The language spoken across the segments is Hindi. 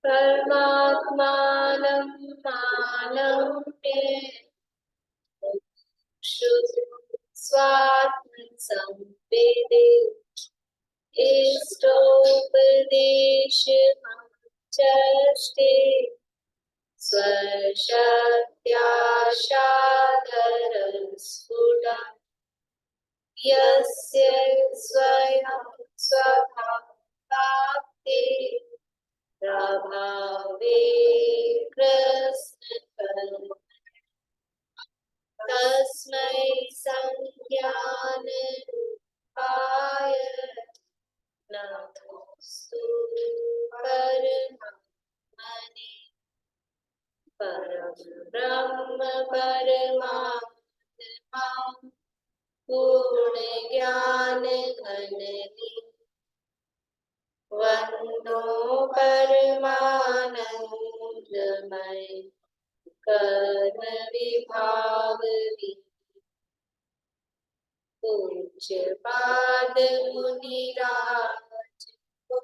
परमात्मानं मालम्ये स्वात्मसंवेदे इष्टोपदेशमचष्टे स्वशक्त्या सादरस्फुटम् यस्य स्वयं स्वभावाप्ते प्रभावे कृष्ण तस्मै संज्ञानरूपाय नमोस्तु परमात्मने परब्रह्म परमात्मा पूर्ण ज्ञान घन वंदो परमानंदमय कर्म विभाग पूज्य पाद मुनिराज को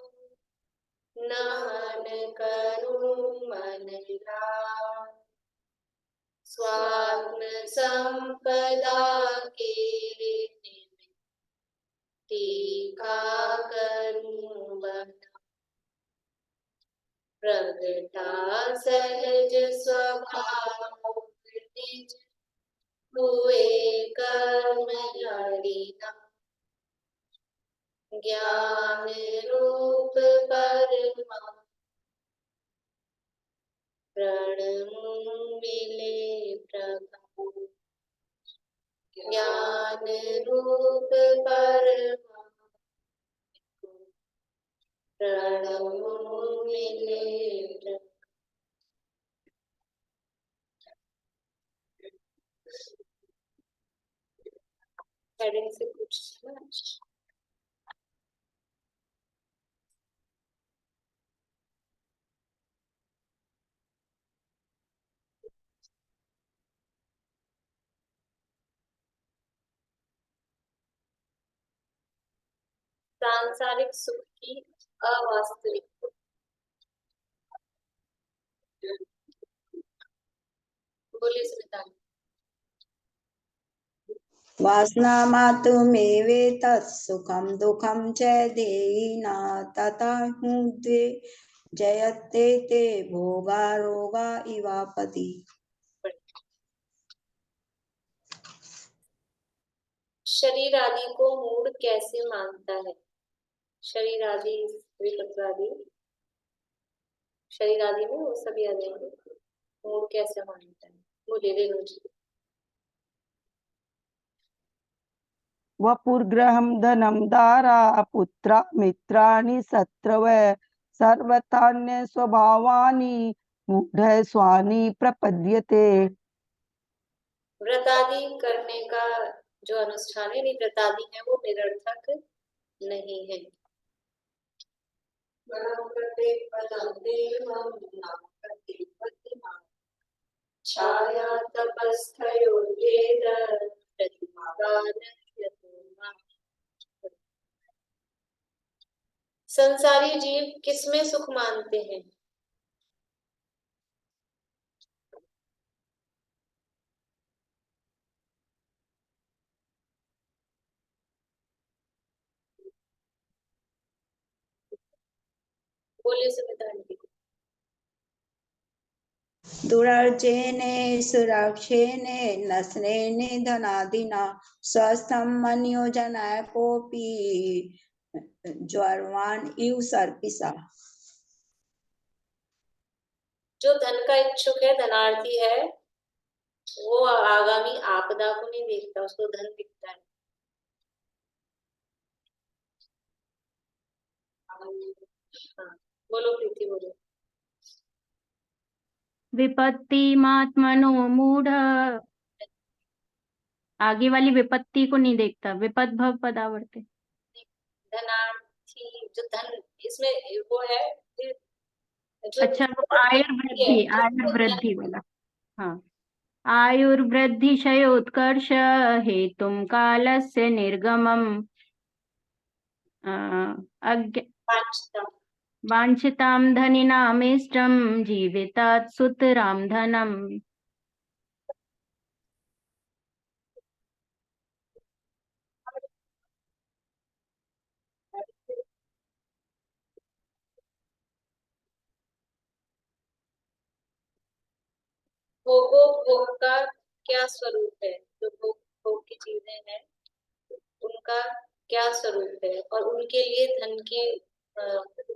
नमन करूं मन लाज स्वात्म संपदा के टीका करूं बना प्रगटा सहज स्वभाव निज हुए कर्म हरिना ज्ञान रूप परमा प्रणमु मिले प्रभु ज्ञान रूप परमा प्रणमु मिले प्रभु। हेडिंग से पूछना सांसारिक सुख की अवास्तविक बोलिए स्मिता। वासना मातुमेवेतत् सुखं दुःखं च देयिना तथा हुद्वे जयते ते भोगा रोगा इवापति। शरीर आदि को मूढ़ कैसे मानता है? शरीर आदि विपत्रादि शरीर आदि में वो सभी आ जाएंगे। मूढ़ कैसे मानता है? बोलिए रेणु जी। वपुर्ग्रहं धनं दारा पुत्रा मित्राणि शत्रवः सर्वतान्य स्वभावानि मूढ़ स्वानि प्रपद्यते। व्रतादि करने का जो अनुष्ठान है व्रतादि है वो निरर्थक नहीं है। छाया तपस्थयोर्वेद प्रतिपादन संसारी जीव किसमें सुख मानते हैं? बोलिए सुमिता। दुरार्जेने सुराक्षेने नस्नेने धनादिना स्वस्थं मन्योजनाय कोपि ज्वरवान इव सर्पिसा। जो धन का इच्छुक है, धनार्थी है, वो आगामी आपदा को नहीं देखता, उसको धन दिखता है। हाँ, बोलो प्रीति बोलो। विपत्तिमात्मनो मूढ़ आगे वाली विपत्ति को नहीं देखता, विपद भव पदावर्ते। धनार्थी जो धन इसमें वो है अच्छा वो आयुर्वृद्धि वाला। हाँ, आयुर्वृद्धि क्षयोत्कर्ष हेतुम कालस्य निर्गमम वाञ्छितां धनिनामेष्टं जीवितात् सुतरां धनम्। भोगो भोग का क्या स्वरूप है? जो भोग भोग की चीजें हैं उनका क्या स्वरूप है, और उनके लिए धन की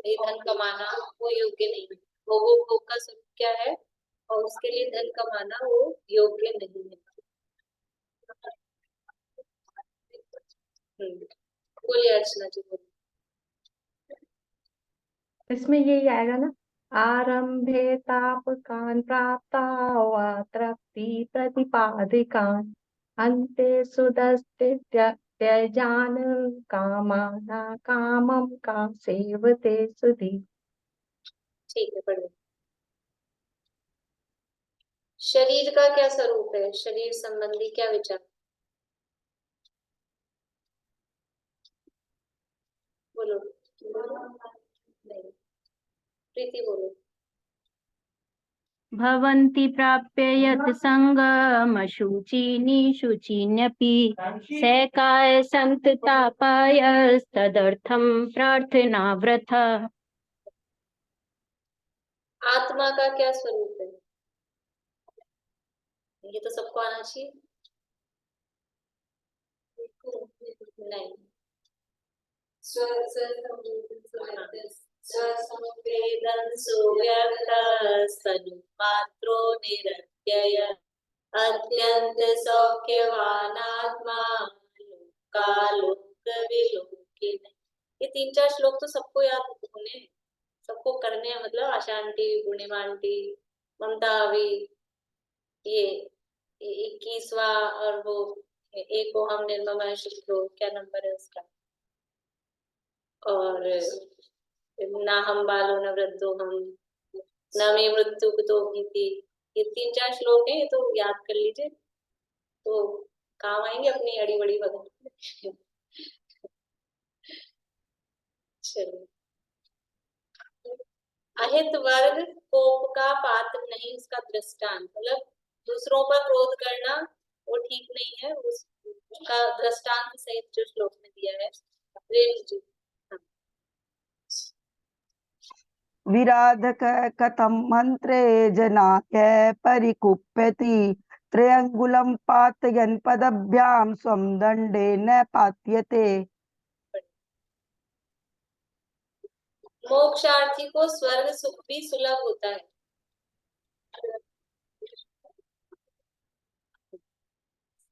ये धन कमाना वो योग्य नहीं है। भोगो भोग का स्वरूप क्या है और उसके लिए धन कमाना वो योग्य नहीं है। बोलिए अर्चना जी, बोलिए। इसमें यही आएगा ना, आरंभे तापकान प्राप्ता वा तृप्ति प्रतिपादिकान अन्ते सुदस्ते त्यजान कामाना कामम का सेवते सुधि। ठीक है, बढ़िया। शरीर का क्या स्वरूप है? शरीर संबंधी क्या विचार? बोलो। नहीं, प्रीति बोलो। भवन्ति प्राप्य यत् सङ्गमशुचि निशुचिन्यपि सैकाय सन्ततापायस्तदर्थं प्रार्थना व्रतः। आत्मा का क्या स्वरूप है? ये तो सबको आना चाहिए। नहीं। स्वसंवेदन सुव्यक्तस्तनुमात्रो निरत्यय अत्यंत सौख्यवान आत्मा लोकालोकविलोकिन। ये 3-4 श्लोक तो सबको याद होने, सबको करने हैं। मतलब अशांति, पूर्णिमा आंटी, ममता अभी, ये 21वां, और वो एक को हम निर्ममा शुक्लो, क्या नंबर है उसका, और ना हम बालो न वृद्धो हम न मे मृत्यु तो भीति। ये 3-4 श्लोक है, ये तो याद कर लीजिए, तो काम आएंगे अपनी अड़ी बड़ी भगत। चलिए। अहित वर्ग कोप का पात्र नहीं, उसका दृष्टांत, मतलब दूसरों पर क्रोध करना वो ठीक नहीं है, उसका दृष्टांत सहित जो श्लोक में दिया है। रेणु जी। विराधक कथम मंत्रे जनाय परिकुप्यति त्रयंगुलम पातयन पदभ्याम स्वम दंडे न पात्यते। मोक्षार्थी को स्वर्ग सुख भी सुलभ होता है।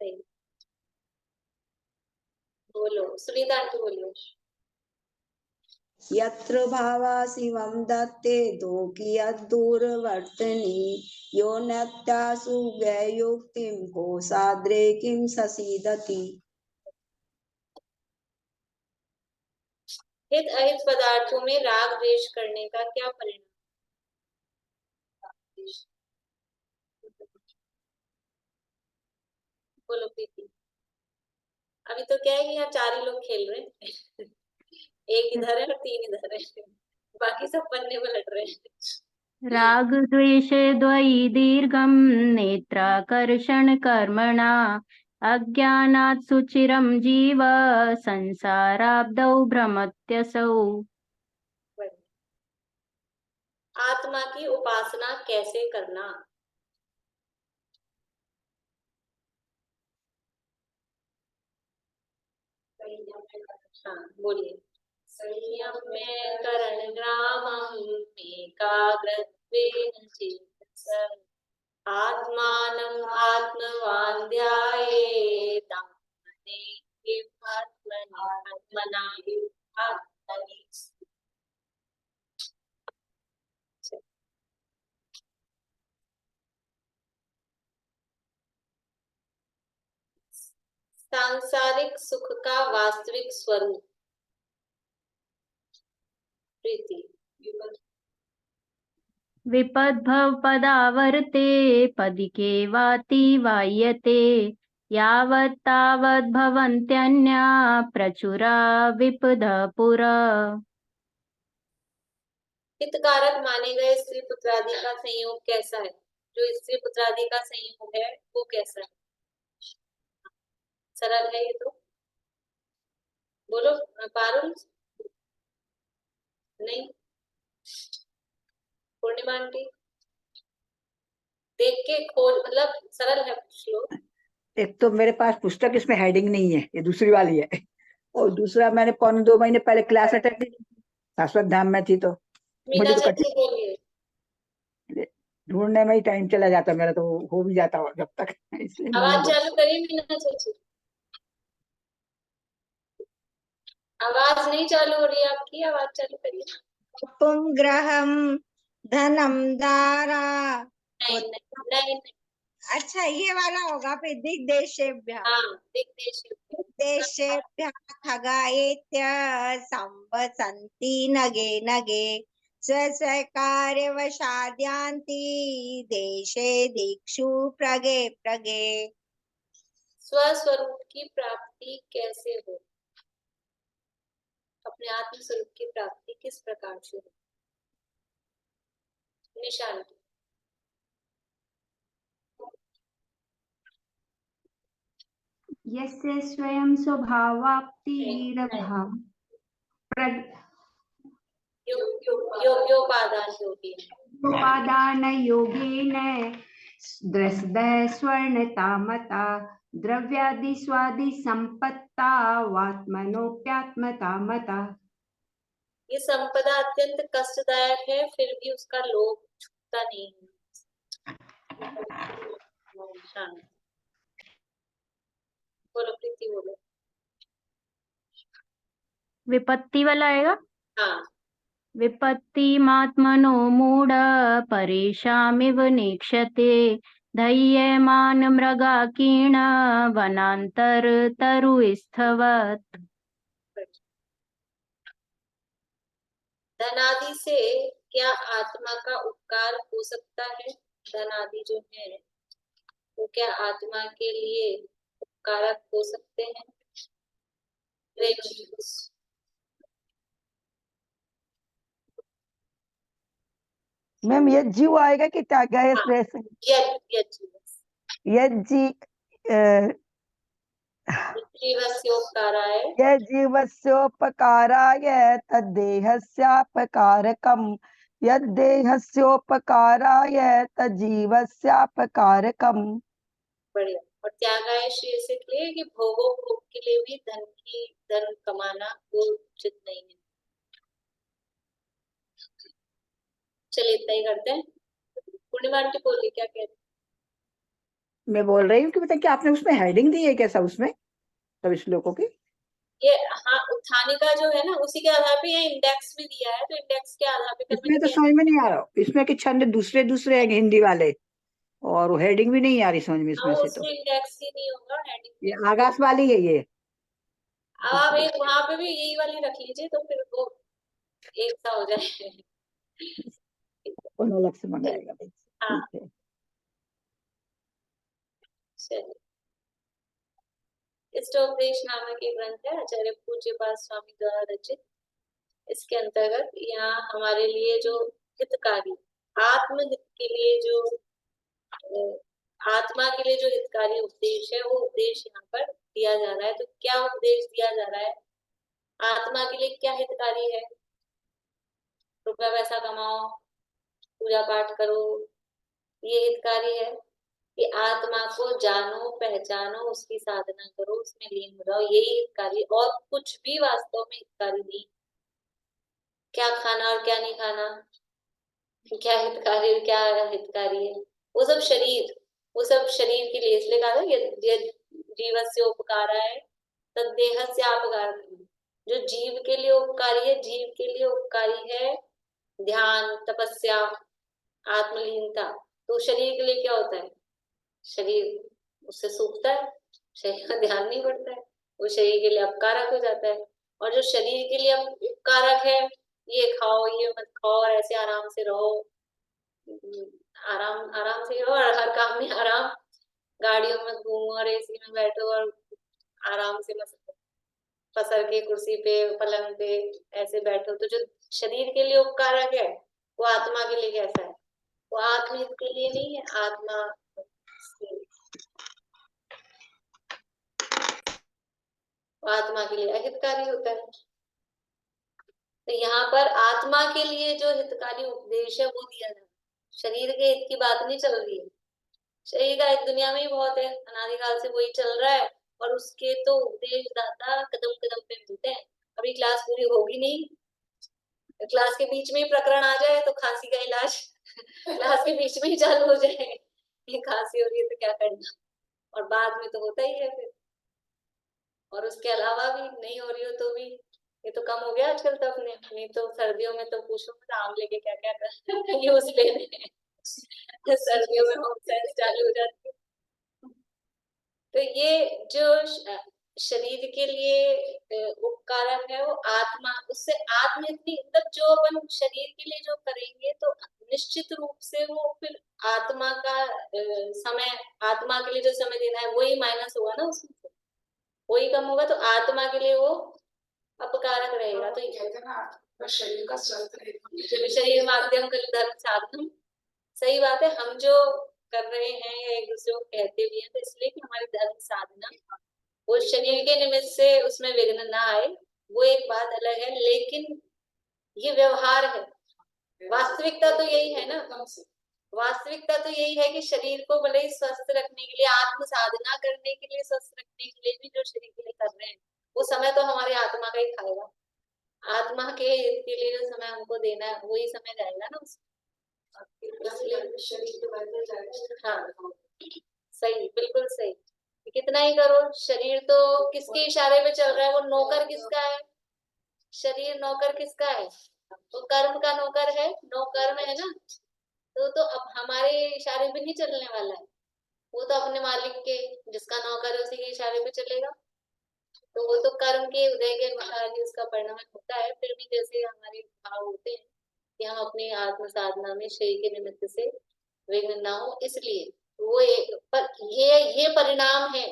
सही। बोलो सुनीता आंटी, बोलिए। यत्र भावा शिवं दत्ते दोषी यद्दूरवर्तिनी यो नत्यासु व्ययुक्तिं कोशाद्रे किं ससीदति। हित अहित पदार्थों में राग द्वेष करने का क्या परिणाम? बोलो प्रीति। अभी तो क्या है कि यहाँ 4 ही लोग खेल रहे हैं। एक इधर है और 3 इधर है, बाकी सब पन्ने में लड़ रहे हैं। राग द्वेषे द्वयी दीर्घं नेत्राकर्षण कर्मणा अज्ञानात् सुचिरं जीव संसाराब्दौ भ्रमत्यसौ। आत्मा की उपासना कैसे करना? हाँ, बोलिए। संयम में करण ग्रामं एकाग्रत्वेन चेतसा आत्मानं आत्मवान् ध्यायेत् आत्मना आत्मनि। सांसारिक सुख का वास्तविक स्वरूप। प्रीति। विपद्भवपदावर्ते पदिके वाति वायते यावत् तावत् भवन्त्यन्या प्रचुरा विपदः पुरा। हितकारक माने गए स्त्री पुत्रादि का संयोग कैसा है? जो स्त्री पुत्रादि का संयोग है वो कैसा है? सरल है ये तो, बोलो पारुल। नहीं, पूर्णिमा आंटी देख के खोज, मतलब सरल है श्लोक। एक तो मेरे पास पुस्तक इसमें हेडिंग नहीं है, ये दूसरी वाली है, और दूसरा मैंने 1.25 महीने पहले क्लास अटेंड की, शाश्वत धाम में थी, तो मीना मुझे तो चाची बोलिए। ढूंढने में ही टाइम चला जाता मेरा, तो हो भी जाता जब तक, इसलिए मैंने आवाज चालू करिए मीना चाची। आवाज नहीं चालू हो रही है आपकी, आवाज चालू करिए। पुम ग्रहम धनम दारा। नहीं नहीं नहीं, नहीं। अच्छा ये वाला होगा फिर। दिग्देशेभ्यः हाँ, दिग्देश। दिग्देशेभ्यः खगायेत्य संवसन्ति नगे नगे स्वस्वकार्यवशाद्यान्ति देशे दिक्षु प्रगे प्रगे। स्वस्वरूप की प्राप्ति कैसे हो? अपने आत्म स्वरूप की प्राप्ति किस प्रकार से हो? निशान। यस्य स्वयं स्वभावाप्तिरभाव योग्योपादान योगी। उपादान योगेन स्वर्णतामता द्रव्यादि स्वादि संपत्ता वात्मनोप्यात्मता मता। ये संपदा अत्यंत कष्टदायक है, फिर भी उसका लोभ छूटता नहीं है। शांत। बोलो प्रीति, बोलो। विपत्ति वाला आएगा। हाँ, विपत्तिमात्मनो मूढ़ परेशामिव नेक्षते धैर्यमान मृगाकीर्ण वनांतर तरुस्थवत्। धनादि से क्या आत्मा का उपकार हो सकता है? धनादि जो है वो क्या आत्मा के लिए उपकारक हो सकते हैं? मैम ये जीव आएगा कि त्याग है? हाँ, यज्जी जीवस्योपकाराय यज्जीवस्योपकाराय तद्देहस्यापकारकम् यद्देहस्योपकाराय तज्जीवस्यापकारकम्। बढ़िया। और त्यागाय श्रेय से लिए कि भोगों भोग के लिए भी धन कमाना वो उचित नहीं है। चलिए इतना ही करते हैं। पूर्णिमा आंटी बोलिए, क्या कह रहे? मैं बोल रही हूँ कि बताइए कि आपने उसमें हेडिंग दी है कैसा उसमें सब श्लोकों की? ये हाँ, उत्थानिका जो है ना उसी के आधार पे ये इंडेक्स में दिया है, तो इंडेक्स के आधार पे इसमें तो समझ में नहीं आ रहा, इसमें कि छंद दूसरे दूसरे हैं हिंदी वाले, और हेडिंग भी नहीं आ रही समझ में इसमें से, तो इंडेक्स ही नहीं होगा, हेडिंग। ये आगास वाली है ये। अब आप एक वहां पे भी यही वाली रख लीजिए, तो फिर वो एक सा हो जाए। अलग से मंगाएगा। हाँ, ठीक है। चलिए। इष्टोपदेश नामक एक ग्रंथ है, आचार्य पूज्यपाद स्वामी द्वारा रचित। इसके अंतर्गत यहाँ हमारे लिए जो हितकारी, आत्महित के लिए जो आत्मा के लिए जो हितकारी उपदेश है वो उपदेश यहाँ पर दिया जा रहा है। तो क्या उपदेश दिया जा रहा है? आत्मा के लिए क्या हितकारी है? रुपया पैसा कमाओ, पूजा पाठ करो, ये हितकारी है कि आत्मा को जानो, पहचानो, उसकी साधना करो, उसमें लीन हो जाओ, यही हितकारी। और कुछ भी वास्तव में हितकारी नहीं। क्या खाना और क्या नहीं खाना, क्या हितकारी और क्या हितकारी है, वो सब शरीर, वो सब शरीर के लिए। इसलिए कहा था जीवस्य उपकाराय तद्देहस्य अपकार। जो जीव के लिए उपकारी है, जीव के लिए उपकारी है ध्यान, तपस्या, आत्मलीनता। तो शरीर के लिए क्या होता है? शरीर उससे सूखता है, शरीर का ध्यान नहीं बढ़ता है, वो शरीर के लिए अपकारक हो जाता है। और जो शरीर के लिए उपकारक है, ये खाओ, ये मत खाओ, और ऐसे आराम से रहो, आराम से रहो, और हर काम में आराम, गाड़ियों में घूमो और एसी में बैठो और आराम से पसर के कुर्सी पे, पलंग पे ऐसे बैठो। तो जो शरीर के लिए उपकारक है वो आत्मा के लिए कैसा है? वो आत्महित के लिए नहीं है, आत्मा आत्मा के लिए अहितकारी होता है। तो यहाँ पर आत्मा के लिए जो हितकारी उपदेश है वो दिया जाता है, शरीर के हित की बात नहीं चल रही है। शरीर का हित दुनिया में ही बहुत है, अनादिकाल से वही चल रहा है, और उसके तो उपदेश दाता कदम कदम पे मिलते हैं। अभी क्लास पूरी होगी नहीं, क्लास के बीच में ही प्रकरण आ जाए तो खांसी का इलाज क्लास के बीच में ही चालू हो जाए, ये खांसी हो रही है तो क्या करना, और बाद में तो होता ही है फिर। और उसके अलावा भी नहीं हो रही हो तो भी ये तो कम हो गया आजकल, तो अपने नहीं तो सर्दियों में तो पूछो मत आम लेके क्या क्या कर यूज ले रहे हैं सर्दियों में होम साइंस चालू हो जाती है। तो ये जो शरीर के लिए उपकारक है वो आत्मा, उससे आत्म इतनी मतलब जो अपन शरीर के लिए जो करेंगे तो निश्चित रूप से वो फिर आत्मा का समय, आत्मा के लिए जो समय देना है वही माइनस होगा ना, उसमें से वही कम होगा, तो आत्मा के लिए वो अपकारक रहेगा। तो कहते हैं ना शरीर का स्वस्थ रहेगा, शरीर माध्यम कल धर्म साधन, सही बात है। हम जो कर रहे हैं या एक दूसरे को कहते भी हैं तो इसलिए कि हमारी धर्म साधना वो शरीर के निमित्त से उसमें विघ्न ना आए, वो एक बात अलग है, लेकिन ये व्यवहार है। वास्तविकता तो यही है ना, वास्तविकता तो यही है कि शरीर को भले ही स्वस्थ रखने के लिए, आत्म साधना करने के लिए, स्वस्थ रखने के लिए भी जो शरीर के लिए कर रहे हैं वो समय तो हमारी आत्मा का ही खाएगा। आत्मा के हित के लिए जो समय हमको देना है वही समय जाएगा ना उसमें, शरीर तो हाँ सही, बिल्कुल सही। कितना ही करो, शरीर तो किसके इशारे पे चल रहा है, वो नौकर किसका है? शरीर नौकर किसका है? वो कर्म का नौकर है, नौकर्म है ना। तो अब हमारे इशारे पे नहीं चलने वाला है, वो तो अपने मालिक के, जिसका नौकर है उसी के इशारे पे चलेगा। तो वो तो कर्म के उदय के अनुसार ही उसका परिणाम होता है। फिर भी जैसे हमारे भाव होते हैं कि हम अपनी आत्म साधना में शरीर के निमित्त से विघ्न ना हो, इसलिए वो एक पर ये परिणाम है।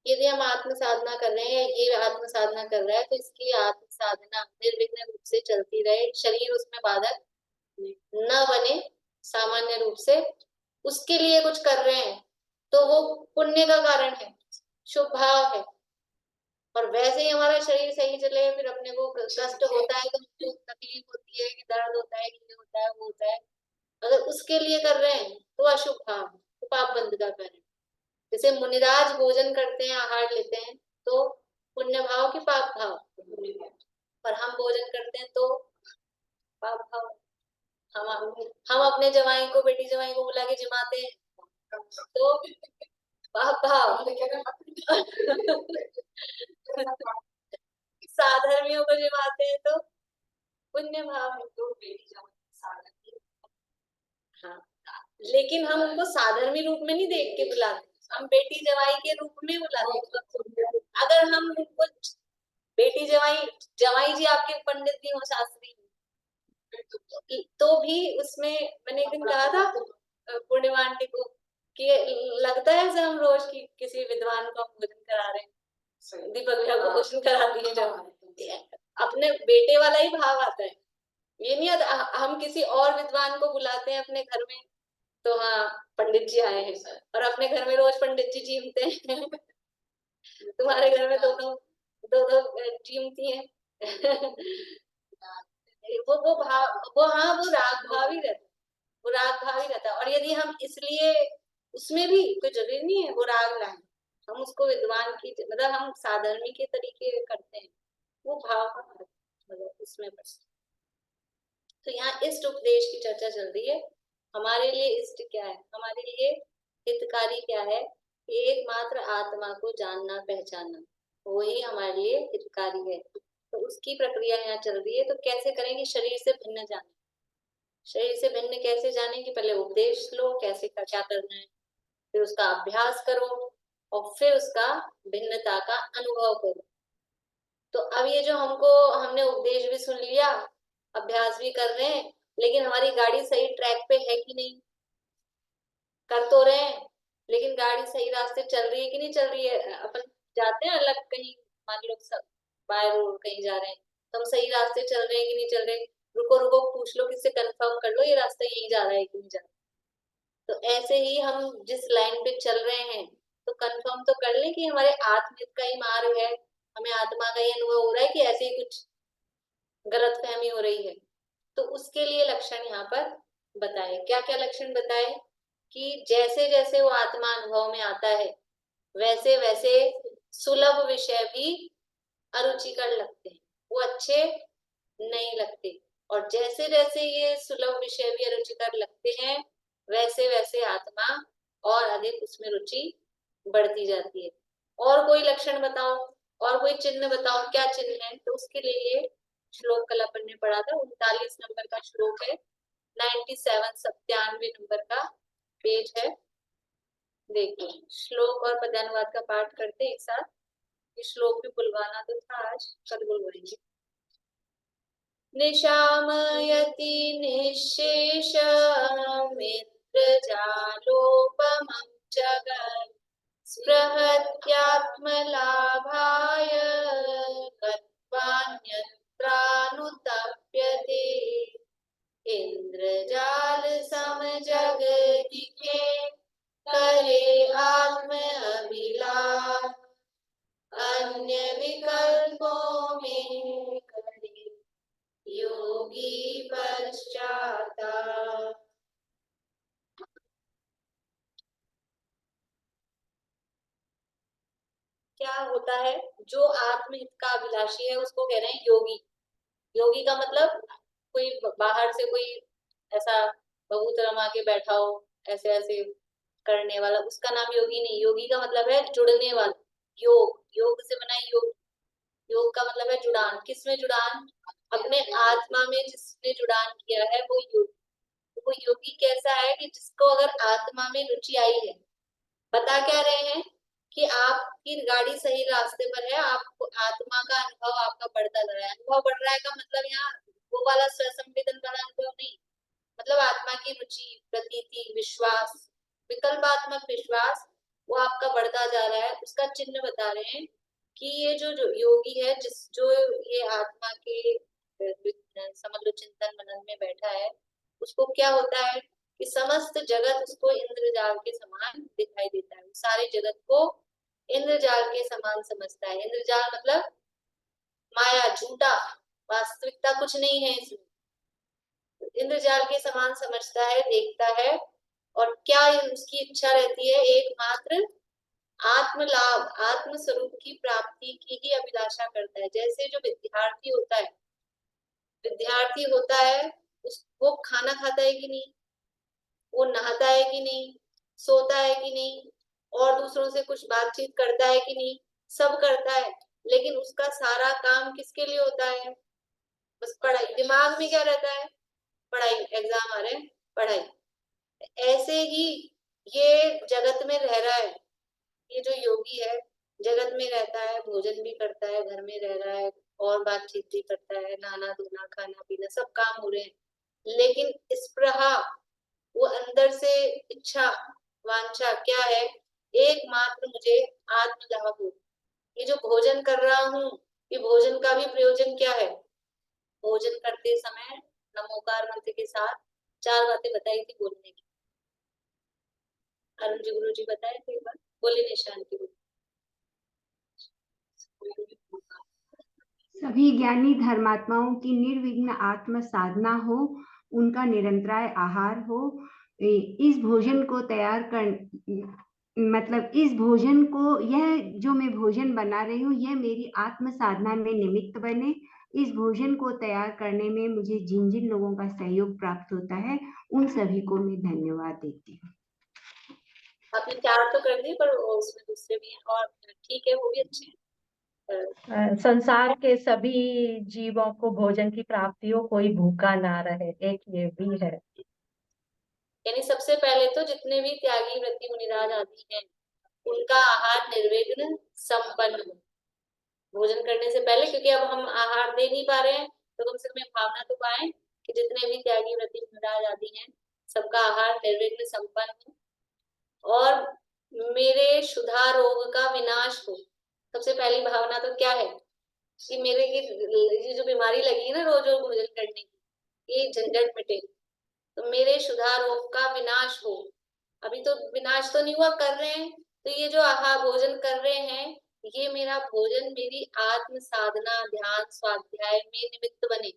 यदि हम आत्म साधना कर रहे हैं, ये आत्म साधना कर रहा है, तो इसकी आत्म साधना निर्विघ्न रूप से चलती रहे, शरीर उसमें बाधक न बने, सामान्य रूप से उसके लिए कुछ कर रहे हैं तो वो पुण्य का कारण है, शुभ भाव है। और वैसे ही हमारा शरीर सही चले, फिर अपने को कष्ट होता है तो हमको तकलीफ होती है, कि दर्द होता है, कि ये होता है, वो होता है, अगर उसके लिए कर रहे हैं तो अशुभ भाव, तो पाप बंध का कारण। जैसे मुनिराज भोजन करते हैं, आहार लेते हैं तो पुण्य भाव की पाप भाव, पर हम भोजन करते हैं तो पाप भाव। हम अपने जवाई को, बेटी जवाई को बुला के जिमाते हैं तो पाप भाव। साधर्मियों को जिमाते हैं तो पुण्य भाव है। तो बेटी जवाई, हाँ, लेकिन हम उनको साधर्मी रूप में नहीं देख के बुलाते, हम बेटी जवाई के रूप में बुलाते हैं। अगर हम उनको बेटी जवाई, जवाई जी आपके पंडित भी हो, शास्त्री, तो भी उसमें मैंने एक दिन कहा था पूर्णिमा आंटी को कि लगता है जैसे हम रोज की किसी विद्वान को हम भोजन करा रहे हैं, दीपक भैया को भोजन कराती है, जब अपने बेटे वाला ही भाव आता है। ये नहीं आता हम किसी और विद्वान को बुलाते हैं अपने घर में तो हाँ पंडित जी आए हैं, और अपने घर में रोज पंडित जी जीमते हैं तुम्हारे घर में दो जीमती हैं वो भाव, वो हाँ वो राग भाव ही रहता, वो राग भाव ही रहता। और यदि हम इसलिए उसमें भी कोई जरूरी नहीं है वो राग लाए, हम उसको विद्वान की मतलब हम साधर्मी के तरीके करते हैं, वो भाव का मतलब उसमें पड़ता। तो यहाँ इष्ट उपदेश की चर्चा चल रही है। हमारे लिए इष्ट क्या है, हमारे लिए हितकारी क्या है? एकमात्र आत्मा को जानना पहचानना, वही हमारे लिए हितकारी है। तो उसकी प्रक्रिया यहाँ चल रही है। तो कैसे करेंगे? शरीर से भिन्न जाने। शरीर से भिन्न कैसे जाने की? पहले उपदेश लो कैसे क्या करना है, फिर उसका अभ्यास करो और फिर उसका भिन्नता का अनुभव करो। तो अब ये जो हमने उपदेश भी सुन लिया, अभ्यास भी कर रहे हैं, लेकिन हमारी गाड़ी सही ट्रैक पे है कि नहीं? कर तो रहे हैं लेकिन गाड़ी सही रास्ते चल रही है कि नहीं चल रही है? अपन जाते हैं अलग कहीं, मान लो सब बाय रोड कहीं जा रहे हैं तो हम सही रास्ते चल रहे हैं कि नहीं चल रहे? रुको रुको पूछ लो, किससे कंफर्म कर लो ये रास्ता यही जा रहा है कि नहीं जा रहा। तो ऐसे ही हम जिस लाइन पे चल रहे हैं तो कंफर्म तो कर लें कि हमारे आत्महित का ही मार्ग है, हमें आत्मा का ही अनुभव हो रहा है कि ऐसे ही कुछ गलतफहमी हो रही है। तो उसके लिए लक्षण यहाँ पर बताए। क्या क्या लक्षण बताए कि जैसे जैसे वो आत्मा अनुभव में आता है वैसे वैसे सुलभ विषय भी अरुचिकर लगते हैं, वो अच्छे नहीं लगते। और जैसे जैसे ये सुलभ विषय भी अरुचिकर लगते हैं वैसे वैसे आत्मा और अधिक उसमें रुचि बढ़ती जाती है। और कोई लक्षण बताओ, और कोई चिन्ह बताओ, क्या चिन्ह है? तो उसके लिए ये श्लोक कल अपन ने पढ़ा था, 39 नंबर का श्लोक है, 97 नंबर का पेज है। देखो श्लोक और पद्यानुवाद का पाठ करते एक साथ। ये श्लोक भी बुलवाना तो था, आज कल बुलवाएंगे। निशामयति निःशेष मित्रजालोपमं जगत् स्पृहत्यात्मलाभाय गत्वान्यत्रानुतप्यते इंद्रजाल सम जगदिके करे आत्म अभिलाष अन्य विकल्पों में करे योगी पश्चाताप। क्या होता है? जो आत्महित का अभिलाषी है उसको कह रहे हैं योगी। योगी का मतलब कोई बाहर से कोई ऐसा बबूत रमा के बैठा हो ऐसे ऐसे करने वाला, उसका नाम योगी नहीं। योगी का मतलब है जुड़ने वाला। योग, योग से बना है योग। योग का मतलब है जुड़ान। किसमें जुड़ान? अपने आत्मा में जिसने जुड़ान किया है वो योग। वो योगी कैसा है कि जिसको अगर आत्मा में रुचि आई है। बता क्या रहे हैं कि आपकी गाड़ी सही रास्ते पर है, आपको आत्मा का अनुभव आपका बढ़ता जा रहा है। अनुभव बढ़ रहा है का मतलब यहाँ वो वाला स्वसंवेदन वाला अनुभव नहीं, मतलब आत्मा की रुचि, प्रतीति, विश्वास, विकल्पात्मक विश्वास वो आपका बढ़ता जा रहा है। उसका चिन्ह बता रहे हैं कि ये जो योगी है, जो ये आत्मा के समझ लो चिंतन मनन में बैठा है, उसको क्या होता है कि समस्त जगत उसको इंद्रजाल के समान दिखाई देता है। सारे जगत को इंद्रजाल के समान समझता है। इंद्रजाल मतलब माया, झूठा, वास्तविकता कुछ नहीं है इसमें। इंद्रजाल के समान समझता है, देखता है। और क्या उसकी इच्छा रहती है? एकमात्र आत्म लाभ, आत्म स्वरूप की प्राप्ति की ही अभिलाषा करता है। जैसे जो विद्यार्थी होता है वो खाना खाता है कि नहीं, वो नहाता है कि नहीं, सोता है कि नहीं, और दूसरों से कुछ बातचीत करता है कि नहीं, सब करता है। लेकिन उसका सारा काम किसके लिए होता है? बस पढ़ाई। दिमाग में क्या रहता है? पढ़ाई, एग्जाम आ रहे हैं, पढ़ाई। ऐसे ही ये जगत में रह रहा है। ये जो योगी है जगत में रहता है, भोजन भी करता है, घर में रह रहा है, और बातचीत भी करता है, नहाना धोना खाना पीना सब काम हो रहे हैं, लेकिन स्पृहा, वो अंदर से इच्छा, वांछा क्या है? एकमात्र मुझे आत्मलाभ हो। ये जो भोजन कर रहा हूँ, ये भोजन का भी प्रयोजन क्या है? भोजन करते समय नमोकार मंत्र के साथ 4 बातें बताई थी बोलने की। अरुण जी, गुरु जी बताए थे, एक बार बोले निशान की। सभी ज्ञानी धर्मात्माओं की निर्विघ्न आत्म साधना हो, उनका निरंतराय आहार हो। इस भोजन को तैयार कर, मतलब इस भोजन को, यह जो मैं भोजन बना रही हूँ यह मेरी आत्म साधना में निमित्त बने। इस भोजन को तैयार करने में मुझे जिन जिन लोगों का सहयोग प्राप्त होता है उन सभी को मैं धन्यवाद देती हूँ। आपने 4 तो कर दिए, पर उसमें दूसरे भी हैं और ठीक है, वो भी अच्छे हैं। संसार के सभी जीवों को भोजन की प्राप्ति हो, कोई भूखा ना रहे, एक ये भी है। यानी सबसे पहले तो जितने भी त्यागी व्रती मुनिराज आदि हैं उनका आहार निर्विघ्न संपन्न हो भोजन करने से पहले, क्योंकि अब हम आहार दे नहीं पा रहे हैं तो कम से कम भावना तो पाए कि जितने भी त्यागी व्रती मुनिराज आदि हैं सबका आहार निर्विघ्न संपन्न हो और मेरे क्षुधा रोग का विनाश हो। सबसे पहली भावना तो क्या है कि मेरे की जो बीमारी लगी है ना रोज रोज भोजन करने की, ये झंझट मिटे, तो मेरे क्षुधारोग का विनाश हो। अभी तो विनाश तो नहीं हुआ, कर रहे हैं, तो ये जो आहार भोजन कर रहे हैं, ये मेरा भोजन मेरी आत्म साधना, ध्यान, स्वाध्याय में निमित्त बने,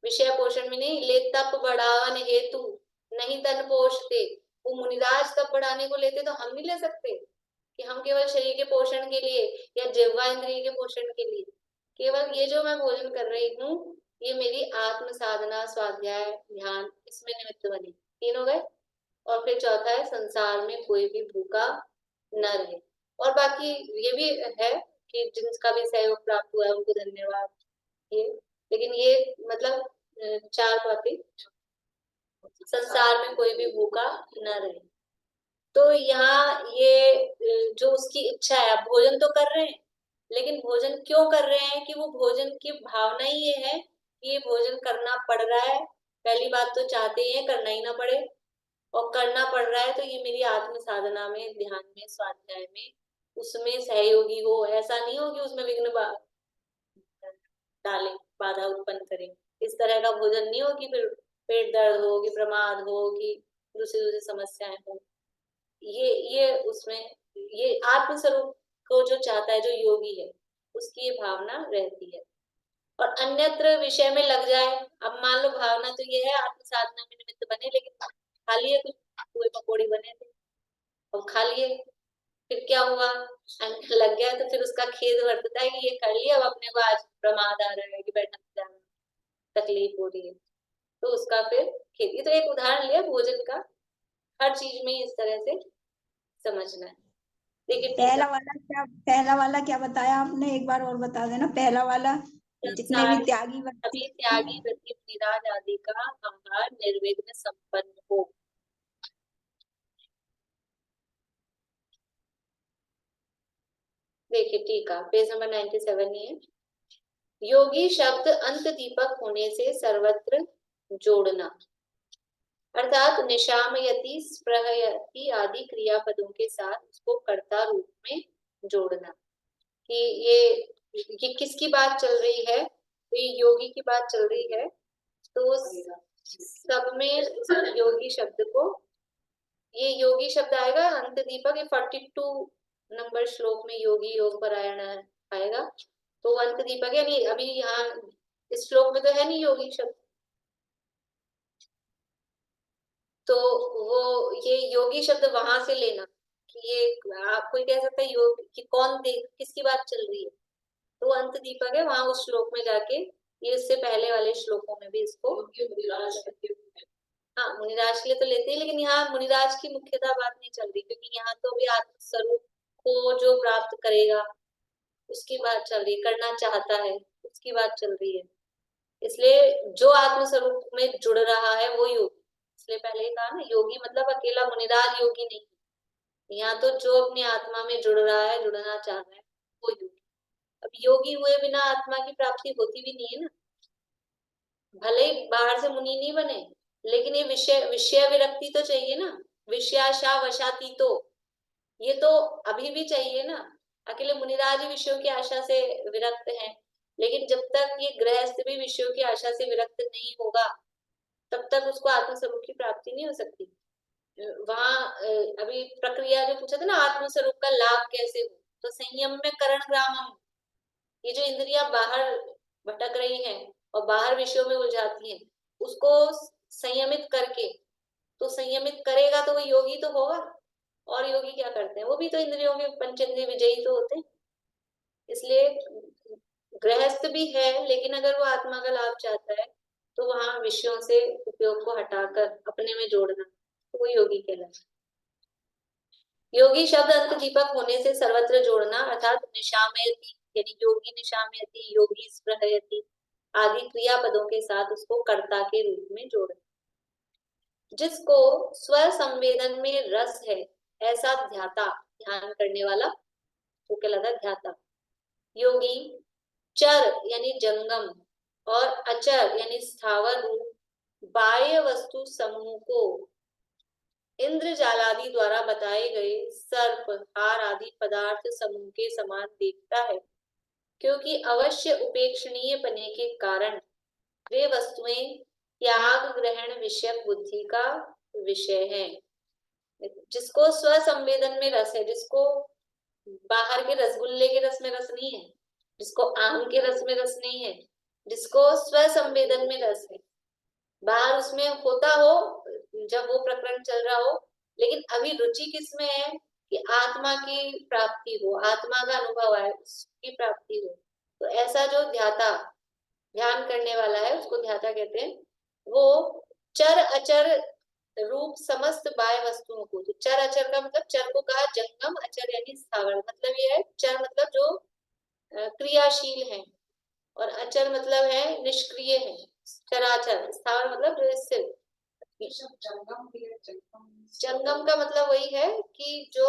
विषय पोषण में नहीं। ले तप बढ़ावन हेतु नहीं तन पोषते। वो मुनिराज तप बढ़ाने को लेते, तो हम नहीं ले सकते कि हम केवल शरीर के पोषण के लिए या जिह्वा इंद्रिय के पोषण के लिए। केवल ये जो मैं भोजन कर रही हूँ, ये मेरी आत्म साधना, स्वाध्याय, ध्यान, इसमें निमित्त बने। 3 हो गए। और फिर चौथा है संसार में कोई भी भूखा न रहे। और बाकी ये भी है कि जिनका भी सहयोग प्राप्त हुआ है उनको धन्यवाद। ये लेकिन ये मतलब 4 बातें, संसार में कोई भी भूखा न रहे। तो यहाँ ये जो उसकी इच्छा है, आप भोजन तो कर रहे हैं, लेकिन भोजन क्यों कर रहे हैं कि वो भोजन की भावना ही ये है कि ये भोजन करना पड़ रहा है। पहली बात तो चाहते ही है करना ही ना पड़े, और करना पड़ रहा है तो ये मेरी आत्म साधना में, ध्यान में, स्वाध्याय में, उसमें सहयोगी हो। ऐसा नहीं हो कि उसमें विघ्न डाले, बाधा उत्पन्न करे। इस तरह का भोजन नहीं हो कि फिर पेट दर्द हो, कि प्रमाद हो, कि दूसरी समस्याएं हो। ये उसमें ये आत्म स्वरूप को जो चाहता है, जो योगी है, उसकी ये भावना रहती है। और अन्यत्र विषय में लग जाए, अब मान लो भावना तो ये है आत्म साधना में निमित्त बने, लेकिन खा लिए, कुछ पूरे पकौड़ी बने थे और खा लिए, फिर क्या हुआ, लग गया, तो फिर उसका खेद वर्तता है कि ये कर लिया, अब अपने को आज प्रमाद आ रहा है कि बैठा जाना, तकलीफ हो रही है, तो उसका फिर खेद। ये तो एक उदाहरण लिया भोजन का, हर चीज में इस तरह से समझना है। देखिए पहला वाला क्या बताया आपने, एक बार और बता देना। पहला वाला, जितने भी त्यागी अभी त्यागी व्यक्ति निराज आदि का आहार निर्विघ्न संपन्न हो। देखिए टीका पेज नंबर 97 ही है। योगी शब्द अंत दीपक होने से सर्वत्र जोड़ना, अर्थात निशामयति, स्पृहयति आदि क्रियापदों के साथ उसको कर्ता रूप में जोड़ना। कि ये किसकी बात चल रही है, तो ये योगी की बात चल रही है। तो सब में योगी शब्द को, ये योगी शब्द आएगा अंत दीपक, ये 42 नंबर श्लोक में योगी योग परायण आएगा। तो अंत दीपक है, नहीं अभी यहाँ इस श्लोक में तो है नहीं योगी शब्द, तो वो ये योगी शब्द वहां से लेना कि ये आप कोई कह सकता है योग कि कौन देख किसकी बात चल रही है, तो अंत दीपक है वहां उस श्लोक में जाके, ये उससे पहले वाले श्लोकों में भी इसको हाँ मुनिराज के लिए तो लेते हैं, लेकिन यहाँ मुनिराज की मुख्यतः बात नहीं चल रही, क्योंकि यहाँ तो भी आत्म स्वरूप को जो प्राप्त करेगा उसकी बात चल रही है, करना चाहता है उसकी बात चल रही है। इसलिए जो आत्म स्वरूप में जुड़ रहा है वो योगी, इसलिए पहले ही कहा ना योगी मतलब अकेला मुनिराज योगी नहीं, यहाँ तो जो अपनी आत्मा में जुड़ रहा है, जुड़ना चाह रहा है वो योगी। अब योगी हुए बिना आत्मा की प्राप्ति होती भी नहीं है ना, भले ही बाहर से मुनि नहीं बने, लेकिन ये विषय विरक्ति तो चाहिए ना, विषयाशा वशाती, तो ये तो अभी भी चाहिए ना। अकेले मुनिराज ही विषयों की आशा से विरक्त हैं, लेकिन जब तक ये गृहस्थ भी विषयों की आशा से विरक्त नहीं होगा, तब तक उसको आत्मस्वरूप की प्राप्ति नहीं हो सकती। वहां अभी प्रक्रिया जो पूछा था ना, आत्मस्वरूप का लाभ कैसे हो, तो संयम में करण ग्रामम, ये जो इंद्रियां बाहर भटक रही हैं और बाहर विषयों में उलझाती हैं, उसको संयमित करके, तो संयमित करेगा तो वो योगी तो होगा। और योगी क्या करते हैं, वो भी तो इंद्रियों के पंचेंद्रिय विजयी तो होते हैं। इसलिए गृहस्थ भी है, लेकिन अगर वो आत्मा का लाभ चाहता है तो वहां विषयों से उपयोग को हटाकर अपने में जोड़ना, तो वो योगी कहलाता है। योगी शब्द अंत दीपक होने से सर्वत्र जोड़ना, अर्थात निशामयति यानी योगी निशामयति, योगी स्पृहयति आदि क्रियापदों के साथ उसको कर्ता के रूप में जोड़ना। जिसको स्व संवेदन में रस है ऐसा ध्याता, ध्यान करने वाला वो कहलाता ध्याता। योगी चर यानी जंगम और अचर यानी स्थावर रूप बाह्य वस्तु समूह को इंद्रजालादि द्वारा बताए गए सर्प, हार आदि पदार्थ समूह के समान देखता है, क्योंकि अवश्य उपेक्षणीय बने के कारण वे वस्तुएं त्याग ग्रहण विषयक बुद्धि का विषय है। जिसको स्वसंवेदन में रस है, जिसको बाहर के रसगुल्ले के रस में रस नहीं है, जिसको आम के रस में रस नहीं है, जिसको स्वसंवेदन में रस है, बाहर उसमें होता हो जब वो प्रकरण चल रहा हो, लेकिन अभी रुचि किसमें है कि आत्मा की प्राप्ति हो, आत्मा का अनुभव है, उसकी प्राप्ति हो। तो ऐसा जो ध्याता, ध्यान करने वाला है, उसको ध्याता कहते हैं। वो चर अचर रूप समस्त बाह्य वस्तुओं को, तो चर अचर का मतलब, चर को कहा जंगम, अचर यानी स्थावर, मतलब ये है चर मतलब जो क्रियाशील है, और अचर मतलब है निष्क्रिय है। चराचर, स्थावर मतलब जो स्थिर। जंगम का मतलब वही है कि जो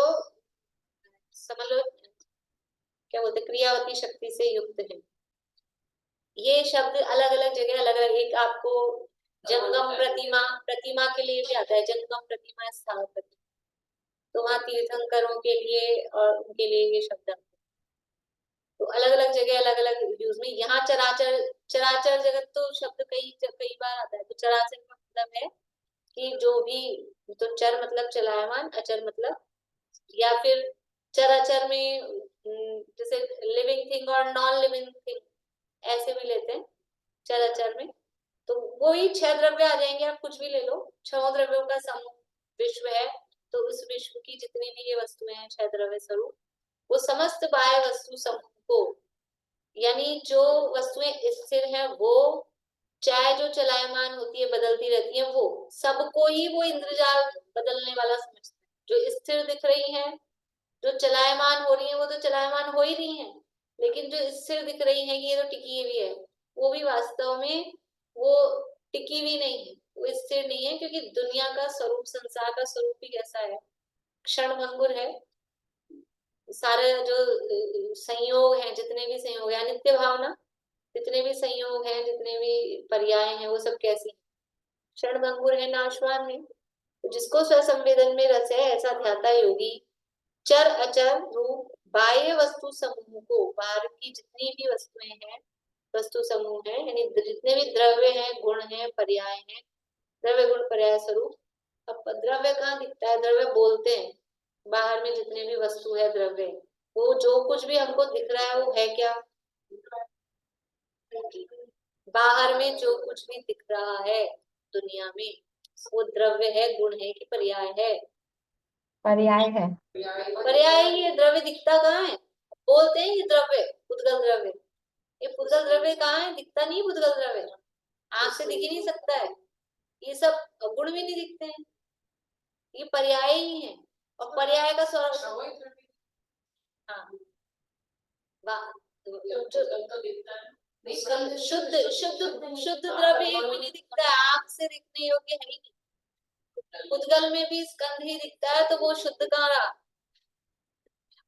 समझ लो क्या बोलते, क्रियावती शक्ति से युक्त है। ये शब्द अलग अलग जगह अलग अलग, एक आपको जंगम प्रतिमा, प्रतिमा के लिए भी आता है जंगम प्रतिमा, स्थावर प्रतिमा, तो वहां तीर्थंकरों के लिए और उनके लिए ये शब्द आता है। तो अलग अलग जगह अलग अलग यूज में। यहाँ चराचर, चराचर जगत तो शब्द कई बार आता है। तो चराचर का मतलब है कि जो भी, तो चर मतलब चलायमान, अचर मतलब, या फिर चराचर में जैसे लिविंग थिंग और नॉन लिविंग थिंग ऐसे भी लेते हैं चराचर में। तो वही 6 द्रव्य आ जाएंगे, आप कुछ भी ले लो, 6 द्रव्यों का समूह विश्व है। तो उस विश्व की जितनी भी ये वस्तुएं हैं 6 द्रव्य स्वरूप, वो समस्त बाह्य वस्तु समूह को, यानी जो वस्तुएं स्थिर हैं वो, चाहे जो चलायमान होती है, बदलती रहती है, वो सबको ही वो इंद्रजाल बदलने वाला समझते हैं। जो स्थिर दिख रही है, जो चलायमान हो रही है, वो तो चलायमान हो ही रही है, लेकिन जो स्थिर दिख रही है ये तो टिकी हुई है, वो भी वास्तव में वो टिकी हुई नहीं है, वो स्थिर नहीं है, क्योंकि दुनिया का स्वरूप, संसार का स्वरूप ही कैसा है, क्षण भंगुर है। सारे जो संयोग हैं, जितने भी संयोग है, नित्य भावना, जितने भी संयोग हैं, जितने भी पर्याय हैं, वो सब कैसी, क्षण भंगुर है, नाशवान है। तो जिसको स्वसंवेदन में रस है, ऐसा ध्याता योगी चर अचर रूप बाह्य वस्तु समूह को, बाहर की जितनी भी वस्तुएं हैं, वस्तु समूह है, यानी जितने भी द्रव्य हैं, गुण हैं, पर्याय हैं, द्रव्य गुण पर्याय स्वरूप। अब द्रव्य कहाँ दिखता है, द्रव्य बोलते हैं, बाहर में जितने भी वस्तु है, द्रव्य, वो जो कुछ भी हमको दिख रहा है वो है क्या, बाहर में जो कुछ भी दिख रहा है दुनिया में, वो द्रव्य है, गुण है कि पर्याय है, पर्याय है। पर्याय ही है। द्रव्य दिखता कहाँ है, बोलते हैं ये द्रव्य, पुद्गल द्रव्य, ये पुद्गल द्रव्य कहाँ है, दिखता नहीं पुद्गल द्रव्य, आंख से दिख ही नहीं सकता है, ये सब गुण भी नहीं दिखते हैं, ये पर्याय ही है। और पर्याय का स्वरूप, हाँ, शुद्ध शुद्ध शुद्ध द्रव्य एक भी नहीं दिखता है, आंख से दिखने योग्य है ही नहीं। पुद्गल में भी स्कंध ही दिखता है, तो वो शुद्ध कहाँ रहा,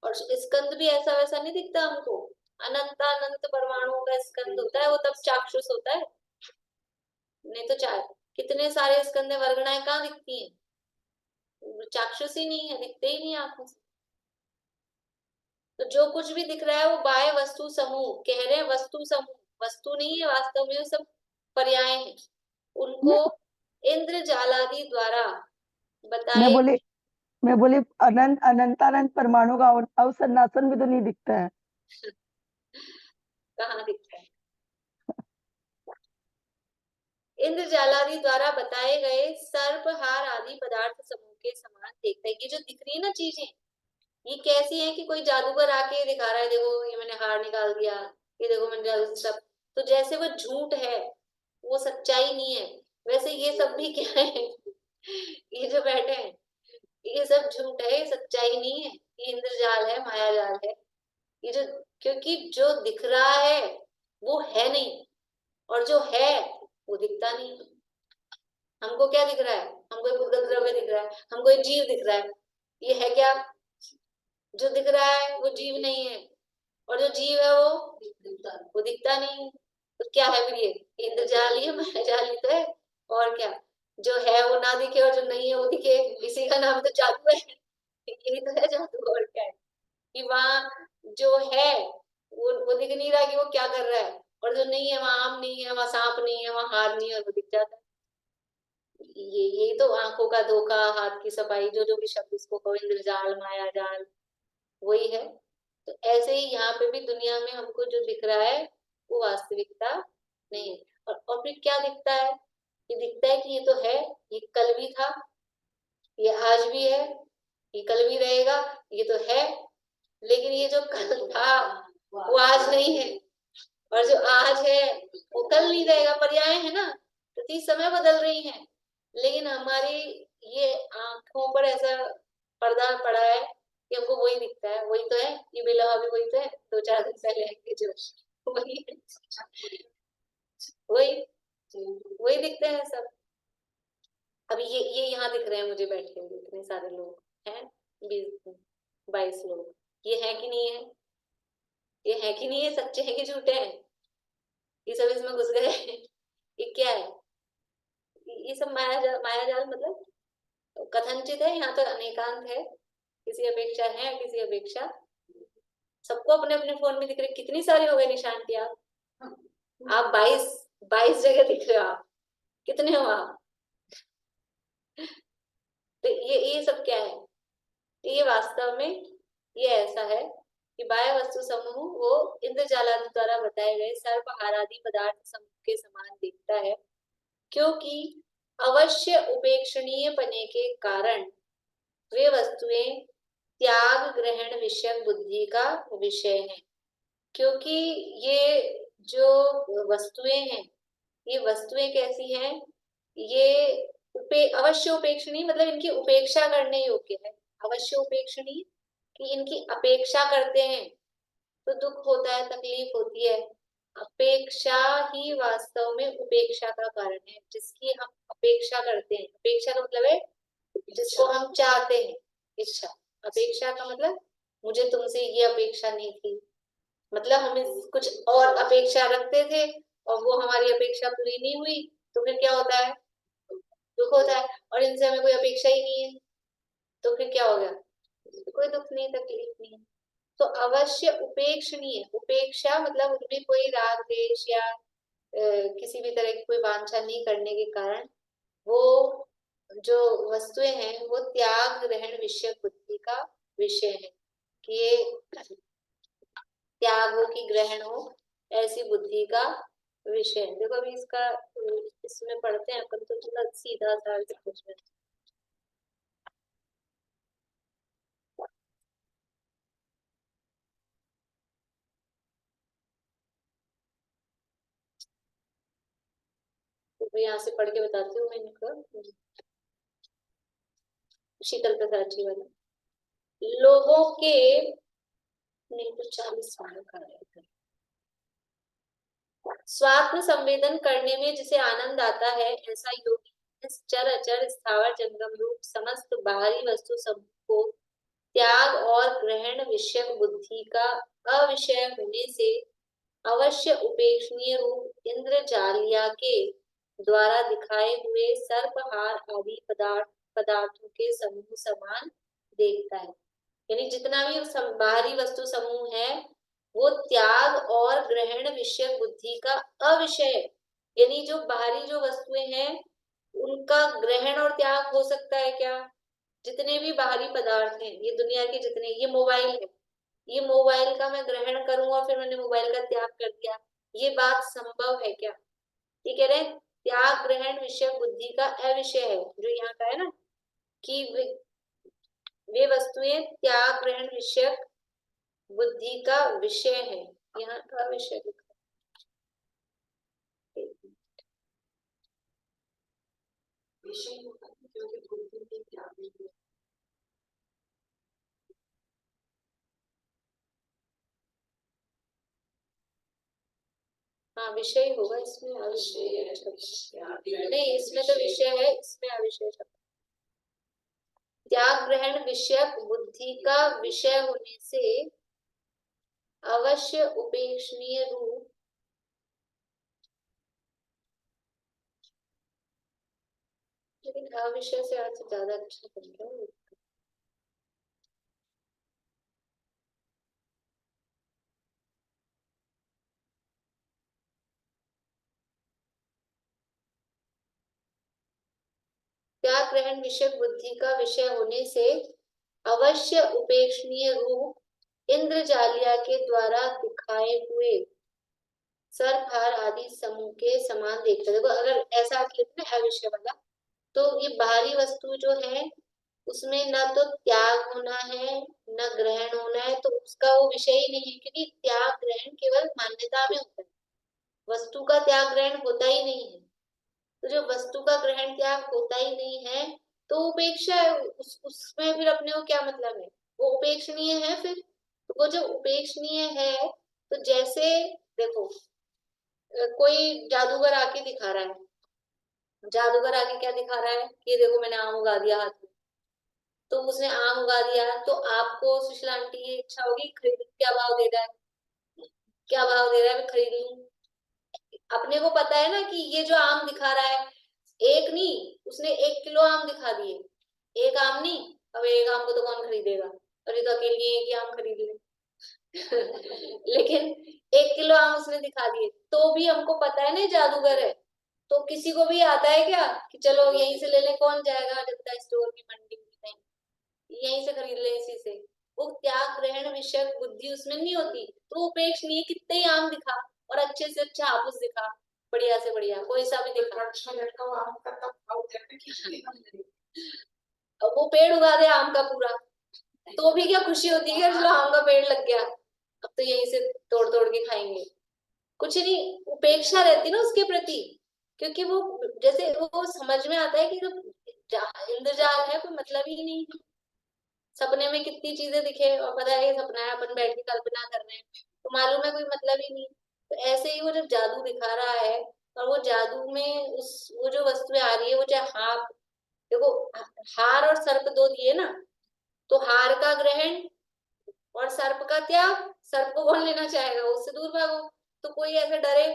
और स्कंद भी ऐसा वैसा नहीं दिखता हमको, अनंत अनंत परमाणुओं का स्कंद होता है, वो तब चाक्षुष होता है, नहीं तो चाहे कितने सारे स्कंद वर्गणाएं कहाँ दिखती हैं, चाक्षुष ही नहीं है, दिखते ही नहीं आंखों से। तो जो कुछ भी दिख रहा है वो बाह्य वस्तु समूह, कह रहे हैं वस्तु समूह, वस्तु नहीं है वास्तव में, वो सब पर्याय हैं, उनको इंद्र जालादि द्वारा बताए। मैं बोली अनंत अनंतानंत परमाणु का अवसन्नासन भी तो नहीं दिखता है। कहाँ दिखता है, इंद्र जालादि द्वारा बताए गए सर्प हार आदि पदार्थ समूह के समान देखता है। ये जो दिख रही है ना चीजें, ये कैसी है कि कोई जादूगर आके दिखा रहा है, देखो ये मैंने हार निकाल दिया, ये देखो मैंने जादू सब, तो जैसे वो झूठ है, वो सच्चाई नहीं है, वैसे ये सब भी क्या है, ये जो बैठे हैं ये सब झूठ है, ये सच्चाई नहीं है, ये इंद्रजाल है, माया जाल है, ये जो, क्योंकि जो दिख रहा है वो है नहीं, और जो है वो दिखता नहीं। हमको क्या दिख रहा है, हमको एक उद्गत द्रव्य दिख रहा है, हमको एक जीव दिख रहा है, ये है क्या, जो दिख रहा है वो जीव नहीं है, और जो जीव है वो दिखता नहीं। तो क्या है फिर, ये इंद्रजाली है, मायाजाली तो है, और क्या, जो है वो ना दिखे और जो नहीं है वो दिखे, इसी का नाम तो जादू है, यही तो है जादू, और क्या है कि वहाँ जो है वो दिख नहीं रहा कि वो क्या कर रहा है, और जो नहीं है वहाँ आम नहीं है, वहाँ सांप नहीं है, वहाँ हार नहीं है, और वो दिख जाता है। यही तो आंखों का धोखा, हाथ की सफाई, जो जो भी शब्द इसको कहो, इंद्रजाल, माया जाल, वही है। तो ऐसे ही यहाँ पे भी दुनिया में हमको जो दिख रहा है वो वास्तविकता नहीं है। और फिर क्या दिखता है? ये दिखता है कि ये तो है, ये कल भी था, ये आज भी है, ये कल भी रहेगा, ये तो है। लेकिन ये जो कल था वो आज नहीं है, और जो आज है वो कल नहीं रहेगा। पर्याय है ना, प्रति समय बदल रही है। लेकिन हमारी ये आंखों पर ऐसा पर्दा पड़ा है कि हमको वही दिखता है, वही तो है, ये बिलवा भी वही तो है, 2-4 दिन पहले के जो वही वही वही दिखते हैं सब। अभी ये यहाँ दिख रहे हैं मुझे बैठे हुए इतने सारे लोग हैं, 20-22 लोग, ये है कि नहीं है? ये है कि नहीं है? सच्चे हैं कि झूठे हैं? ये सब इसमें घुस गए ये क्या है? ये सब माया जाल मतलब कथनचित है, यहाँ तो अनेकांत है, किसी अपेक्षा है, किसी अपेक्षा। सबको अपने अपने फोन में दिख रहे, कितनी सारी हो गई निशांति आप 22 जगह दिख रहे हो। आप कितने हो आप? तो ये सब क्या है? तो ये वास्तव में ये ऐसा है कि बाह्य वस्तु समूह वो इंद्रजालादि द्वारा बताए गए सर्वहारादि पदार्थ समूह के समान दिखता है, क्योंकि अवश्य उपेक्षणीय पने के कारण वे वस्तुएं त्याग ग्रहण विषय बुद्धि का विषय है। क्योंकि ये जो वस्तुएं हैं, ये वस्तुएं कैसी हैं? ये अवश्य उपेक्षणीय मतलब इनकी उपेक्षा करने योग्य है। अवश्य उपेक्षणीय कि इनकी अपेक्षा करते हैं तो दुख होता है, तकलीफ होती है। अपेक्षा ही वास्तव में उपेक्षा का कारण है। जिसकी हम अपेक्षा करते हैं, अपेक्षा का मतलब है जिसको हम चाहते हैं, इच्छा। अपेक्षा का मतलब मुझे तुमसे ये अपेक्षा नहीं थी, मतलब हमें कुछ और अपेक्षा रखते थे और वो हमारी अपेक्षा पूरी नहीं हुई, तो फिर क्या होता है? दुख होता है। और इनसे हमें कोई अपेक्षा ही नहीं है, तो फिर क्या हो गया? कोई दुख नहीं, तकलीफ नहीं। तो अवश्य उपेक्षणीय, उपेक्षा मतलब उनमें कोई राग द्वेष या किसी भी तरह की कोई वांछा नहीं करने के कारण वो जो वस्तुएं हैं वो त्याग ग्रहण विषय बुद्धि का विषय है, कि ये त्याग हो कि ग्रहण हो, ऐसी बुद्धि का विषय है। देखो अभी इसका इसमें पढ़ते हैं अपन, तो थोड़ा सीधा सा कुछ है। तो यहाँ से पढ़ के बताती हूँ मैं इनको। शीतल प्रसाद जी वाला, लोगों के नहीं तो 40 साल का है। स्वात्म संवेदन करने में जिसे आनंद आता है, ऐसा योगी इस चर अचर स्थावर जंगम रूप समस्त बाहरी वस्तु समूह को त्याग और ग्रहण विषय बुद्धि का अविषय होने से अवश्य उपेक्षणीय रूप इंद्रजालिया के द्वारा दिखाए हुए सर्पहार आदि पदार्थों के समूह समान देखता है। यानी जितना भी बाहरी वस्तु समूह है वो त्याग और ग्रहण विषय बुद्धि का अविषय, यानी जो बाहरी जो वस्तुएं हैं उनका ग्रहण और त्याग हो सकता है क्या? जितने भी बाहरी पदार्थ हैं, ये दुनिया के जितने, ये मोबाइल है, ये मोबाइल का मैं ग्रहण करूं और फिर मैंने मोबाइल का त्याग कर दिया, ये बात संभव है क्या? ये कह रहे हैं त्याग ग्रहण विषय बुद्धि का अविषय है, जो यहाँ का है ना कि वे वस्तुएं त्याग ग्रहण विषय बुद्धि का विषय है। यहाँ का विषय हाँ विषय होगा, इसमें अविषय नहीं, इसमें तो विषय है, इसमें अविषय शब्द। त्याग ग्रहण विषय बुद्धि का विषय होने से अवश्य उपेक्षणीय रूप लेकिन अविषय से आज ज्यादा अच्छा बन गया। त्याग ग्रहण विषयक बुद्धि का विषय होने से अवश्य उपेक्षणीय रूप इंद्रजालिया के द्वारा दिखाए हुए सर्प हार आदि समूह के समान देखते। देखो अगर ऐसा आप लिखते हैं अविषय वाला, तो ये बाहरी वस्तु जो है उसमें न तो त्याग होना है न ग्रहण होना है, तो उसका वो विषय ही नहीं है, क्योंकि त्याग ग्रहण केवल मान्यता में होता है, वस्तु का त्याग ग्रहण होता ही नहीं है। तो जो वस्तु का ग्रहण त्याग होता ही नहीं है तो उपेक्षा है, उसमें फिर अपने को क्या मतलब है, वो उपेक्षणीय है। फिर तो वो जो उपेक्षणीय है, तो जैसे देखो कोई जादूगर आके दिखा रहा है, जादूगर आके क्या दिखा रहा है कि देखो मैंने आम उगा दिया हाथ में, तो उसने आम उगा दिया, तो आपको सुशीला आंटी की इच्छा होगी खरीद, क्या भाव दे रहा है, क्या भाव दे रहा है, मैं खरीद लूं। अपने को पता है ना कि ये जो आम दिखा रहा है, एक नहीं, उसने 1 किलो आम दिखा दिए, एक आम नहीं। अब एक आम को तो कौन खरीदेगा, अरे तो अकेले एक ही आम खरीद ले लेकिन 1 किलो आम उसने दिखा दिए, तो भी हमको पता है ना जादूगर है। तो किसी को भी आता है क्या कि चलो यहीं से ले ले, कौन जाएगा जनता स्टोर की मंडी में, नहीं, यहीं से खरीद ले इसी से। वो त्याग ग्रहण विषयक बुद्धि उसमें नहीं होती, तो उपेक्षणीय कितने ही आम दिखा और अच्छे से अच्छा हापुस दिखा, बढ़िया से बढ़िया कोई सा भी दिखा, अब वो पेड़ उगा दे आम का पूरा, तो भी क्या खुशी होती है, चलो आम का पेड़ लग गया, अब तो यहीं से तोड़ तोड़ के खाएंगे, कुछ नहीं, उपेक्षा रहती ना उसके प्रति, क्योंकि वो जैसे वो समझ में आता है कि जो इंद्रजाल है कोई मतलब ही नहीं है। सपने में कितनी चीजें दिखे और पता है ये सपना है, अपन बैठ के कल्पना कर रहे हैं, तो मालूम है कोई मतलब ही नहीं। तो ऐसे ही वो जब जादू दिखा रहा है और वो जादू में वो जो वस्तुएं आ रही है, वो चाहे हार, देखो हार और सर्प दो दिए ना, तो हार का ग्रहण और सर्प का त्याग, सर्प को कौन लेना चाहेगा, उससे दूर भागो। तो कोई ऐसे डरे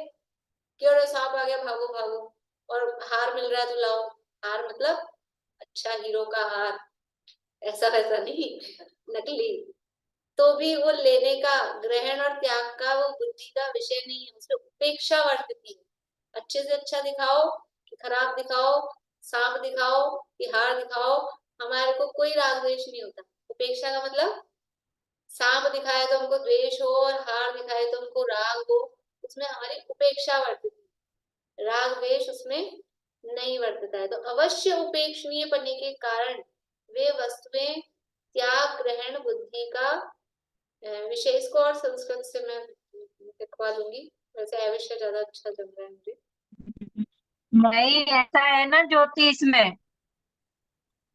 कि अरे सांप आ गया भागो भागो, और हार मिल रहा है तो लाओ, हार मतलब अच्छा हीरो का हार, ऐसा वैसा नहीं नकली, तो भी वो लेने का ग्रहण और त्याग का वो बुद्धि का विषय नहीं है, उसमें उपेक्षा वर्तती है। अच्छे से अच्छा दिखाओ कि खराब दिखाओ, सांप दिखाओ कि हार दिखाओ, हमारे को कोई राग द्वेष नहीं होता। उपेक्षा का मतलब सांप दिखाए तो हमको द्वेष हो और हार दिखाए तो हमको राग हो, उसमें हमारी उपेक्षा वर्तती है, राग द्वेष उसमें नहीं वर्तता है। तो अवश्य उपेक्षणीय बनने के कारण वे वस्तुएं त्याग ग्रहण बुद्धि का विषय। इसको और संस्कृत से मैं लिखवा लूंगी, वैसे अवश्य ज्यादा अच्छा जम रहा है मुझे। नहीं, ऐसा है ना ज्योति, इसमें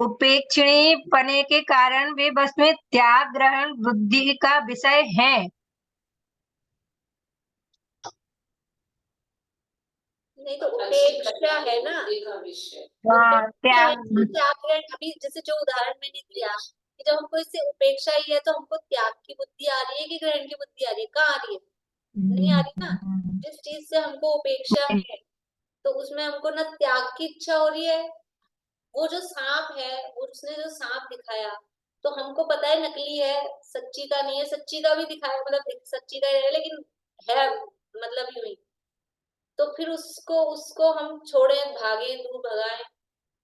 उपेक्षणीय पने के कारण वे वस्तुएं त्याग ग्रहण बुद्धि का विषय है। नहीं तो उपेक्षा है ना, हाँ, उपेक्षा है त्याग। तो त्याग ग्रहण, अभी जैसे जो उदाहरण मैंने दिया कि जब हमको इससे उपेक्षा ही है तो हमको त्याग की बुद्धि आ रही है कि ग्रहण की बुद्धि आ रही है, कहाँ आ रही है, नहीं आ रही ना। जिस चीज से हमको उपेक्षा है तो उसमें हमको ना त्याग की इच्छा हो रही है। वो जो सांप है, वो उसने जो सांप दिखाया तो हमको पता है नकली है, सच्ची का नहीं है, सच्ची का भी दिखाया मतलब सच्ची का है लेकिन है मतलब यूं ही, तो फिर उसको उसको हम छोड़े भागे दूर भगाए,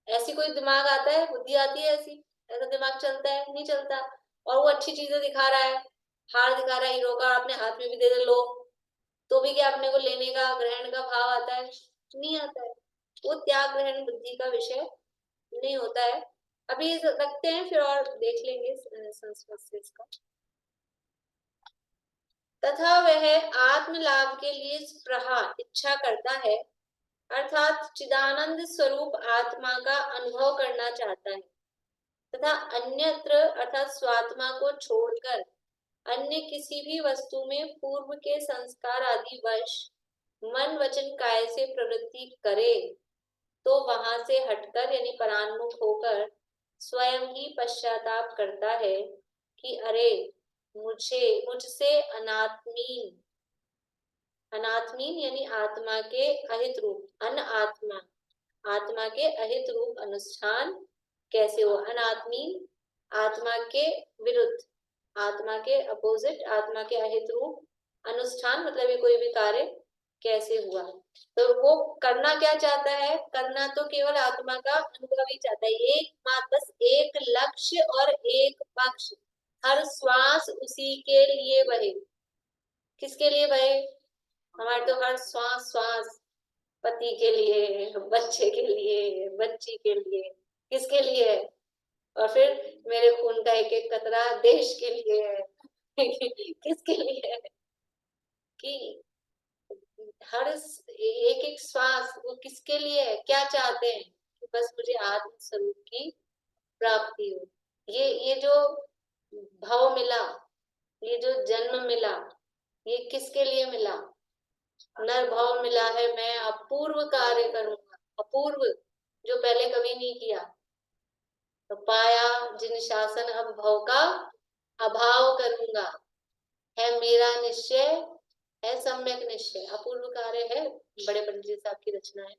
ऐसी कोई दिमाग आता है, बुद्धि आती है ऐसी, ऐसा दिमाग चलता है, नहीं चलता। और वो अच्छी चीजें दिखा रहा है, हार दिखा रहा है हीरो का, अपने हाथ में भी दे दे लो, तो भी क्या अपने को लेने का ग्रहण का भाव आता है, नहीं आता है। वो त्याग ग्रहण बुद्धि का विषय नहीं होता है। अभी रखते हैं, फिर और देख लेंगे संस्कृत से इसका। तथा वह आत्म लाभ के लिए स्पृहा इच्छा करता है, अर्थात चिदानंद स्वरूप आत्मा का अनुभव करना चाहता है, तथा अन्यत्र अर्थात स्वात्मा को छोड़कर अन्य किसी भी वस्तु में पूर्व के संस्कार आदि वश मन वचन काय से प्रवृत्ति करे, तो वहां से हटकर यानी परान्मुख होकर स्वयं ही पश्चाताप करता है कि अरे मुझसे अनात्मीन, अनात्मीन यानी आत्मा के अहित रूप, अन आत्मा, आत्मा के अहित रूप अनुष्ठान कैसे हो, अनात्मीन आत्मा के विरुद्ध, आत्मा के अपोजिट, आत्मा के अहित रूप अनुष्ठान मतलब ये कोई भी कार्य कैसे हुआ। तो वो करना क्या चाहता है? करना तो केवल आत्मा का अनुभव ही चाहता है। एक मात्र, बस एक लक्ष्य और एक पक्ष। हर श्वास उसी के लिए बहे। किसके लिए बहे? हमारे तो हर श्वास श्वास पति के लिए, बच्चे के लिए, बच्ची के लिए, किसके लिए है? और फिर मेरे खून का एक एक कतरा देश के लिए है। किसके लिए है? कि हर एक एक श्वास वो किसके लिए है? क्या चाहते हैं? कि बस मुझे आत्म स्वरूप की प्राप्ति हो। ये जो भाव मिला, ये जो जन्म मिला, ये किसके लिए मिला? नर भाव मिला है, मैं अपूर्व कार्य करूंगा। अपूर्व, जो पहले कभी नहीं किया। तो पाया जिन शासन अब भव का अभाव करूंगा, है मेरा निश्चय, है सम्यक निश्चय। अपूर्व कार्य है, बड़े पंडित जी साहब की रचना है।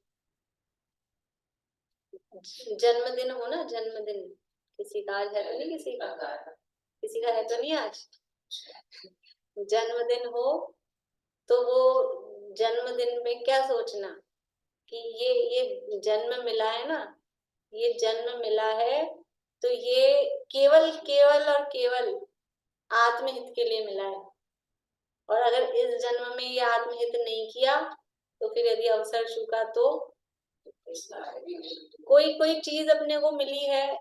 जन्मदिन हो ना, जन्मदिन किसी का आज है तो नहीं, किसी का है तो नहीं आज। जन्मदिन हो तो वो जन्मदिन में क्या सोचना कि ये जन्म मिला है ना, ये जन्म मिला है तो ये केवल केवल और केवल आत्महित के लिए मिला है। और अगर इस जन्म में ये आत्महित नहीं किया तो फिर यदि अवसर चूका तो कोई चीज अपने को मिली है,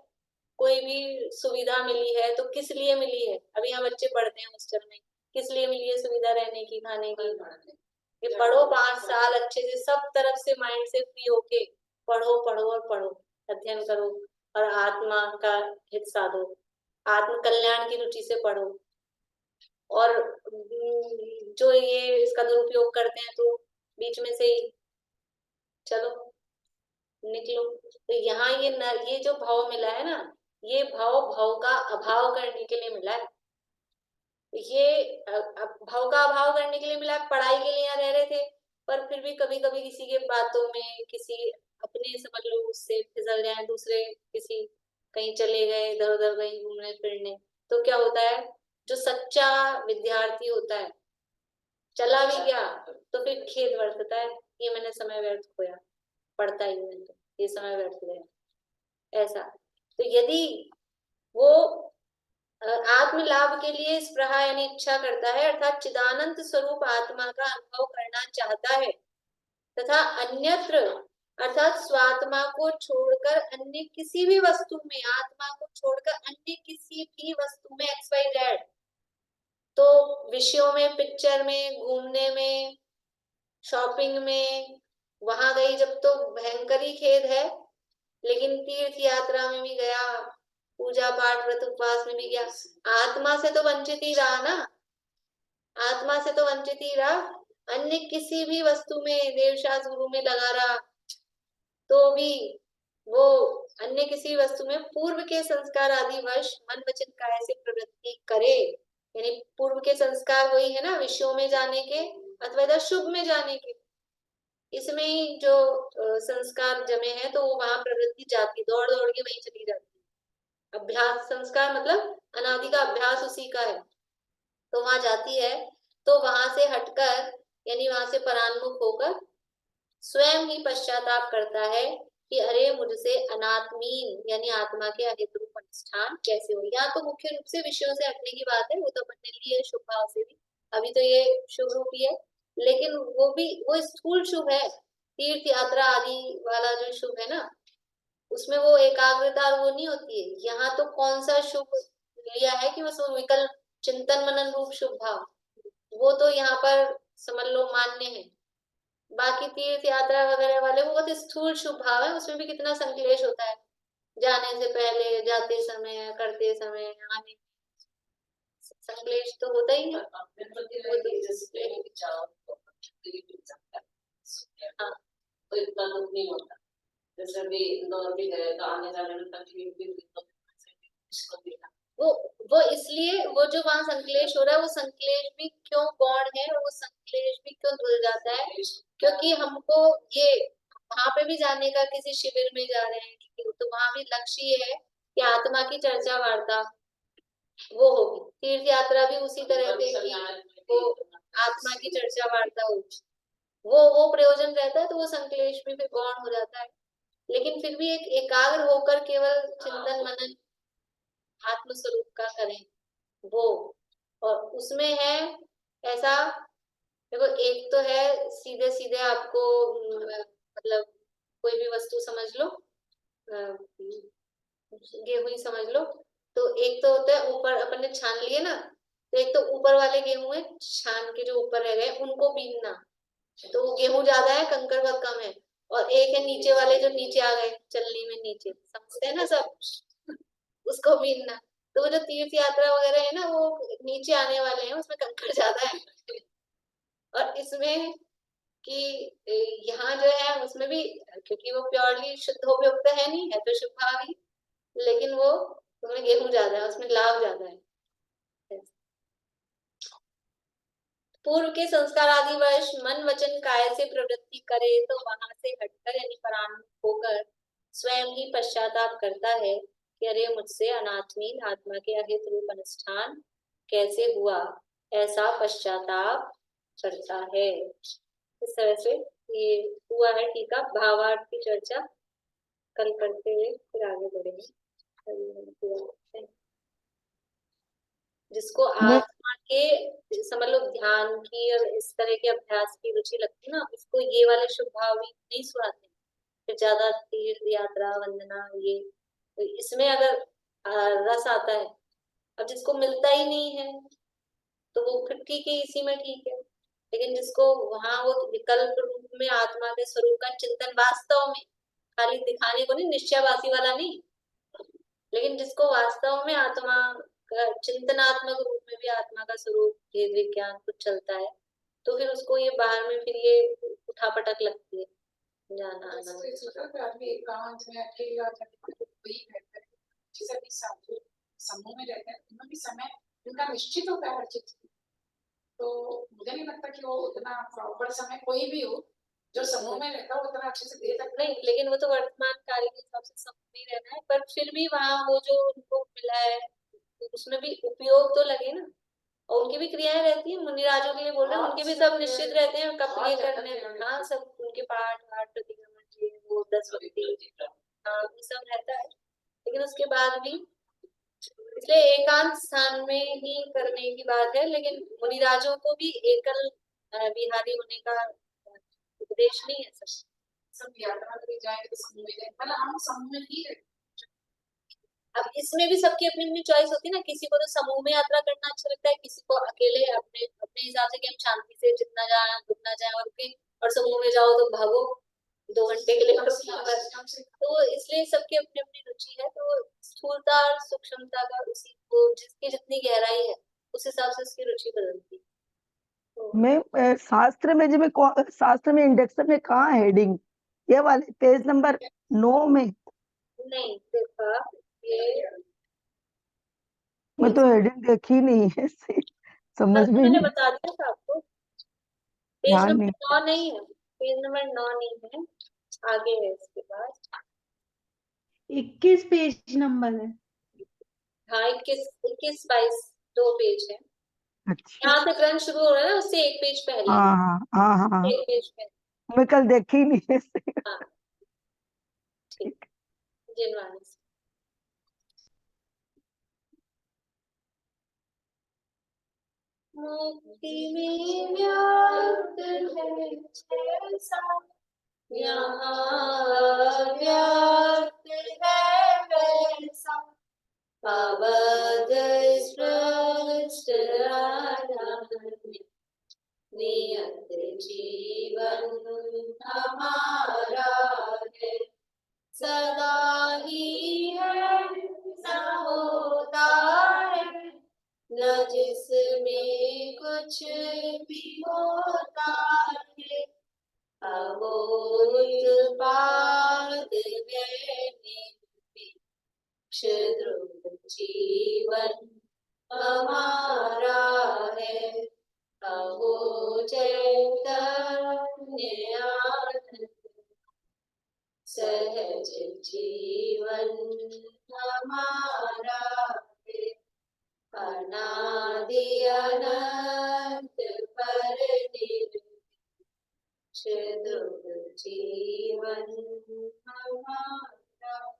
कोई भी सुविधा मिली है तो किस लिए मिली है? अभी यहाँ बच्चे पढ़ते हैं हॉस्टल में, किस लिए मिली है सुविधा? रहने की, खाने की। ये पढ़ो 5 साल अच्छे से, सब तरफ से माइंड से फ्री होके पढ़ो पढ़ो और पढ़ो, अध्ययन करो और आत्मा का हित साधो, आत्म कल्याण की रुचि से पढ़ो। और जो ये इसका दुरुपयोग करते हैं तो बीच में से ही चलो निकलो। तो यहाँ ये जो भाव मिला है ना, ये भाव का अभाव करने के लिए मिला है। ये भाव का अभाव करने के लिए मिला है। पढ़ाई के लिए यहाँ रह रहे थे, पर फिर भी कभी कभी किसी के बातों में, किसी अपने समझ लो उससे फिसल जाए, दूसरे किसी कहीं चले गए, इधर उधर कहीं घूमने फिरने, तो क्या होता है? जो सच्चा विद्यार्थी होता है, चला भी गया तो फिर खेद बरतता है, ये मैंने समय व्यर्थ खोया, पढ़ता ही नहीं तो ये समय व्यर्थ गया। ऐसा तो यदि वो आत्म लाभ के लिए स्पृहा यानी इच्छा करता है, अर्थात चिदानंद स्वरूप आत्मा का अनुभव करना चाहता है, तथा अन्यत्र अर्थात स्वात्मा को छोड़कर अन्य किसी भी वस्तु में, आत्मा को छोड़कर अन्य किसी भी वस्तु में XYZ, तो विषयों में, पिक्चर में, घूमने में, शॉपिंग में, वहां गई जब तो भयंकर ही खेद है, लेकिन तीर्थ यात्रा में भी गया, पूजा पाठ व्रत उपवास में भी गया, आत्मा से तो वंचित ही रहा ना, आत्मा से तो वंचित ही रहा। अन्य किसी भी वस्तु में, देवशास्त्र गुरु में लगा रहा तो भी वो अन्य किसी वस्तु में पूर्व के संस्कार आदि वश मन वचन काया से प्रवृत्ति करे, यानी पूर्व के संस्कार वही है ना, विषयों में जाने के अथवा शुभ में जाने के, इसमें ही जो संस्कार जमे हैं तो वो वहां प्रवृत्ति जाती, दौड़ दौड़ के वहीं चली जाती है। अभ्यास, संस्कार मतलब अनादि का अभ्यास उसी का है, तो वहां जाती है। तो वहां से हटकर यानी वहां से परान्मुख होकर स्वयं ही पश्चाताप करता है कि अरे मुझसे अनात्मीन यानी आत्मा के अहित रूप अनुष्ठान कैसे हो। यहाँ तो मुख्य रूप से विषयों से हटने की बात है, वो तो अपने लिए शुभ भाव से भी, अभी तो ये शुभ रूप ही है, लेकिन वो भी वो स्थूल शुभ है, तीर्थ यात्रा आदि वाला जो शुभ है ना, उसमें वो एकाग्रता वो नहीं होती है। यहाँ तो कौन सा शुभ लिया है कि बस वो विकल्प चिंतन मनन रूप शुभ भाव, वो तो यहाँ पर समझ लो मान्य है। बाकी तीर्थ यात्रा वगैरह वाले वो बहुत स्थूल शुभ भाव है, उसमें भी कितना संक्लेश होता है, जाने से पहले, जाते समय, करते समय, आने संक्लेश तो होता ही है। हाँ, तो इतना दुख नहीं होता। जैसे भी इंदौर भी गए तो आने जाने में तकलीफ भी हुई, तो वो इसलिए वो जो वहां संक्लेश हो रहा है, वो संक्लेश भी क्यों गौण है, वो संक्लेश भी क्यों धुल जाता है, क्योंकि हमको ये वहां पे भी जाने का, किसी शिविर में जा रहे हैं तो वहां भी लक्ष्य ये है कि आत्मा की चर्चा वार्ता वो होगी। तीर्थ यात्रा भी उसी तरह से कि वो आत्मा की चर्चा वार्ता होगी, वो प्रयोजन रहता है तो वो संकलेश भी फिर गौण हो जाता है। लेकिन फिर भी एक एकाग्र होकर केवल चिंतन मनन आत्म स्वरूप का करें वो, और उसमें है ऐसा, देखो एक तो है सीधे सीधे आपको मतलब कोई भी वस्तु समझ लो, गेहूं ही समझ लो, तो एक तो होता है ऊपर अपन ने छान लिए ना, तो एक तो ऊपर वाले गेहूं है, छान के जो ऊपर रह गए उनको बीनना, तो वो गेहूं ज्यादा है कंकड़ बहुत कम है, और एक है नीचे वाले जो नीचे आ गए चलनी में नीचे, समझते हैं ना सब उसको बीनना। तो वो जो तीर्थ यात्रा वगैरह है ना वो नीचे आने वाले हैं, उसमें कंकड़ ज्यादा है और इसमें कि यहाँ जो है उसमें भी, क्योंकि वो प्योरली शुद्धोपयुक्त है नहीं है तो शुभ भावी, लेकिन वो उसमें गेहूं ज्यादा है, उसमें लाभ ज्यादा है। पूर्व के संस्कार आदि वश मन वचन काय से प्रवृत्ति करे तो वहां से हटकर यानी परान्मुख होकर स्वयं ही पश्चाताप करता है कि अरे मुझसे अनात्मीन आत्मा के अहित रूप अनुष्ठान कैसे हुआ, ऐसा पश्चाताप करता है। इस तरह से ये हुआ है टीका। भावार्थ की चर्चा कल करते हुए फिर आगे बढ़ेंगे। जिसको मैं आत्मा के समझ लो ध्यान की और इस तरह के अभ्यास की रुचि लगती है ना, उसको ये वाले शुभ भाव भी नहीं सुहाते, फिर ज्यादा तीर्थ यात्रा वंदना ये, तो इसमें अगर रस आता है, अब जिसको मिलता ही नहीं है तो वो फिर ठीक है, इसी में ठीक है, लेकिन जिसको वहां वो विकल्प रूप में आत्मा के स्वरूप का चिंतन वास्तव में, खाली दिखाने को नहीं, निश्चयवासी वाला नहीं, लेकिन जिसको वास्तव में आत्मा का चिंतनात्मक रूप में भी आत्मा का स्वरूप भेद विज्ञान कुछ चलता है, तो फिर उसको ये बाहर में फिर ये उठापटक लगती है जाना आना। आदमी एकांत में अकेला वही रहता है, जैसे भी साधु समूह में रहते हैं उनमें भी समय उनका निश्चित होता है हर चीज, तो मुझे नहीं लगता कि वो उतना प्रॉपर समय कोई भी हो जो समूह में रहता हो उतना अच्छे से दे सकता नहीं, लेकिन वो तो वर्तमान काल के हिसाब से समूह में रहना है, पर फिर भी वहाँ वो जो उनको मिला है उसमें भी उपयोग तो लगे ना, और उनकी भी क्रियाएं रहती है, मुनिराजों के लिए बोल रहे हैं, उनके भी सब निश्चित रहते हैं कब ये करने हैं, हाँ सब उनके पाठ वाठ प्रतिक्रमण ये वो 10 वक्ति, हाँ ये सब रहता है, लेकिन उसके बाद भी इसलिए एकांत स्थान में ही करने की बात है, लेकिन मुनिराजों को भी एकल विहारी होने का उपदेश नहीं है सर। सब यात्रा करके जाएंगे तो समूह में जाएंगे, मतलब हम समूह में ही रहते। अब इसमें भी सबकी अपनी अपनी चॉइस होती है ना, किसी को तो समूह में यात्रा करना अच्छा लगता है, किसी को अकेले अपने अपने हिसाब से कि हम शांति से जितना जाए उतना जाए, और समूह में जाओ तो भागो 2 घंटे के लिए तो इसलिए सबकी अपनी अपनी रुचि है, तो स्थूलता और सूक्ष्मता का उसी को जिसकी जितनी गहराई है उस हिसाब से उसकी रुचि बदलती है। मैं शास्त्र में जब शास्त्र में इंडेक्शन में कहाँ हेडिंग, ये वाले पेज नंबर 9 में नहीं देखा ये, मैं तो हेडिंग देखी नहीं है समझ में मैंने नहीं बता दिया था आपको, पेज ध्यान नंबर नहीं। 9 नहीं है, पेज नंबर 9 नहीं है, आगे है इसके बाद 21 पेज नंबर है। हाँ 21 22 2 पेज है, अच्छा यहाँ से ग्रंथ शुरू हो रहा है ना, उससे 1 पेज पहले, हाँ हाँ हाँ हाँ 1 पेज पहले, मैं कल देखी नहीं है हाँ ठीक, जिनवानी से मुक्ति में व्याप्त है जैसा यहाँ व्याप्त है वैसा, अवध स्पष्ट आनंद नियत जीवन हमारा है, सदा ही है न होता है न जिसमें कुछ भी होता है, अवोत्पाद ध्रुव जीवन हमारा है, अहो चैतन्य आनंद सहज जीवन हमारा है, अनादि अनंत पर निर्विशेष ध्रुव जीवन हमारा।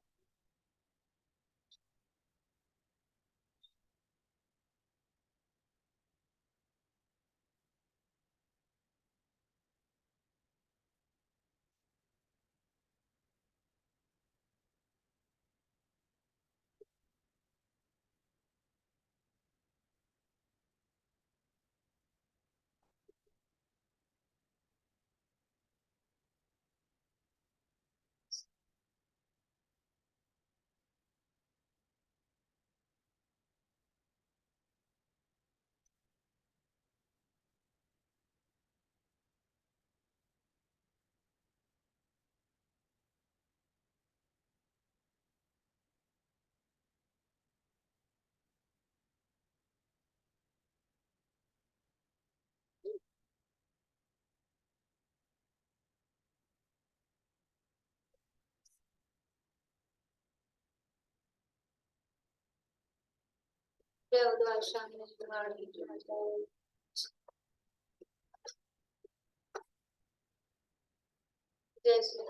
जय उद्वार शाम जय श्री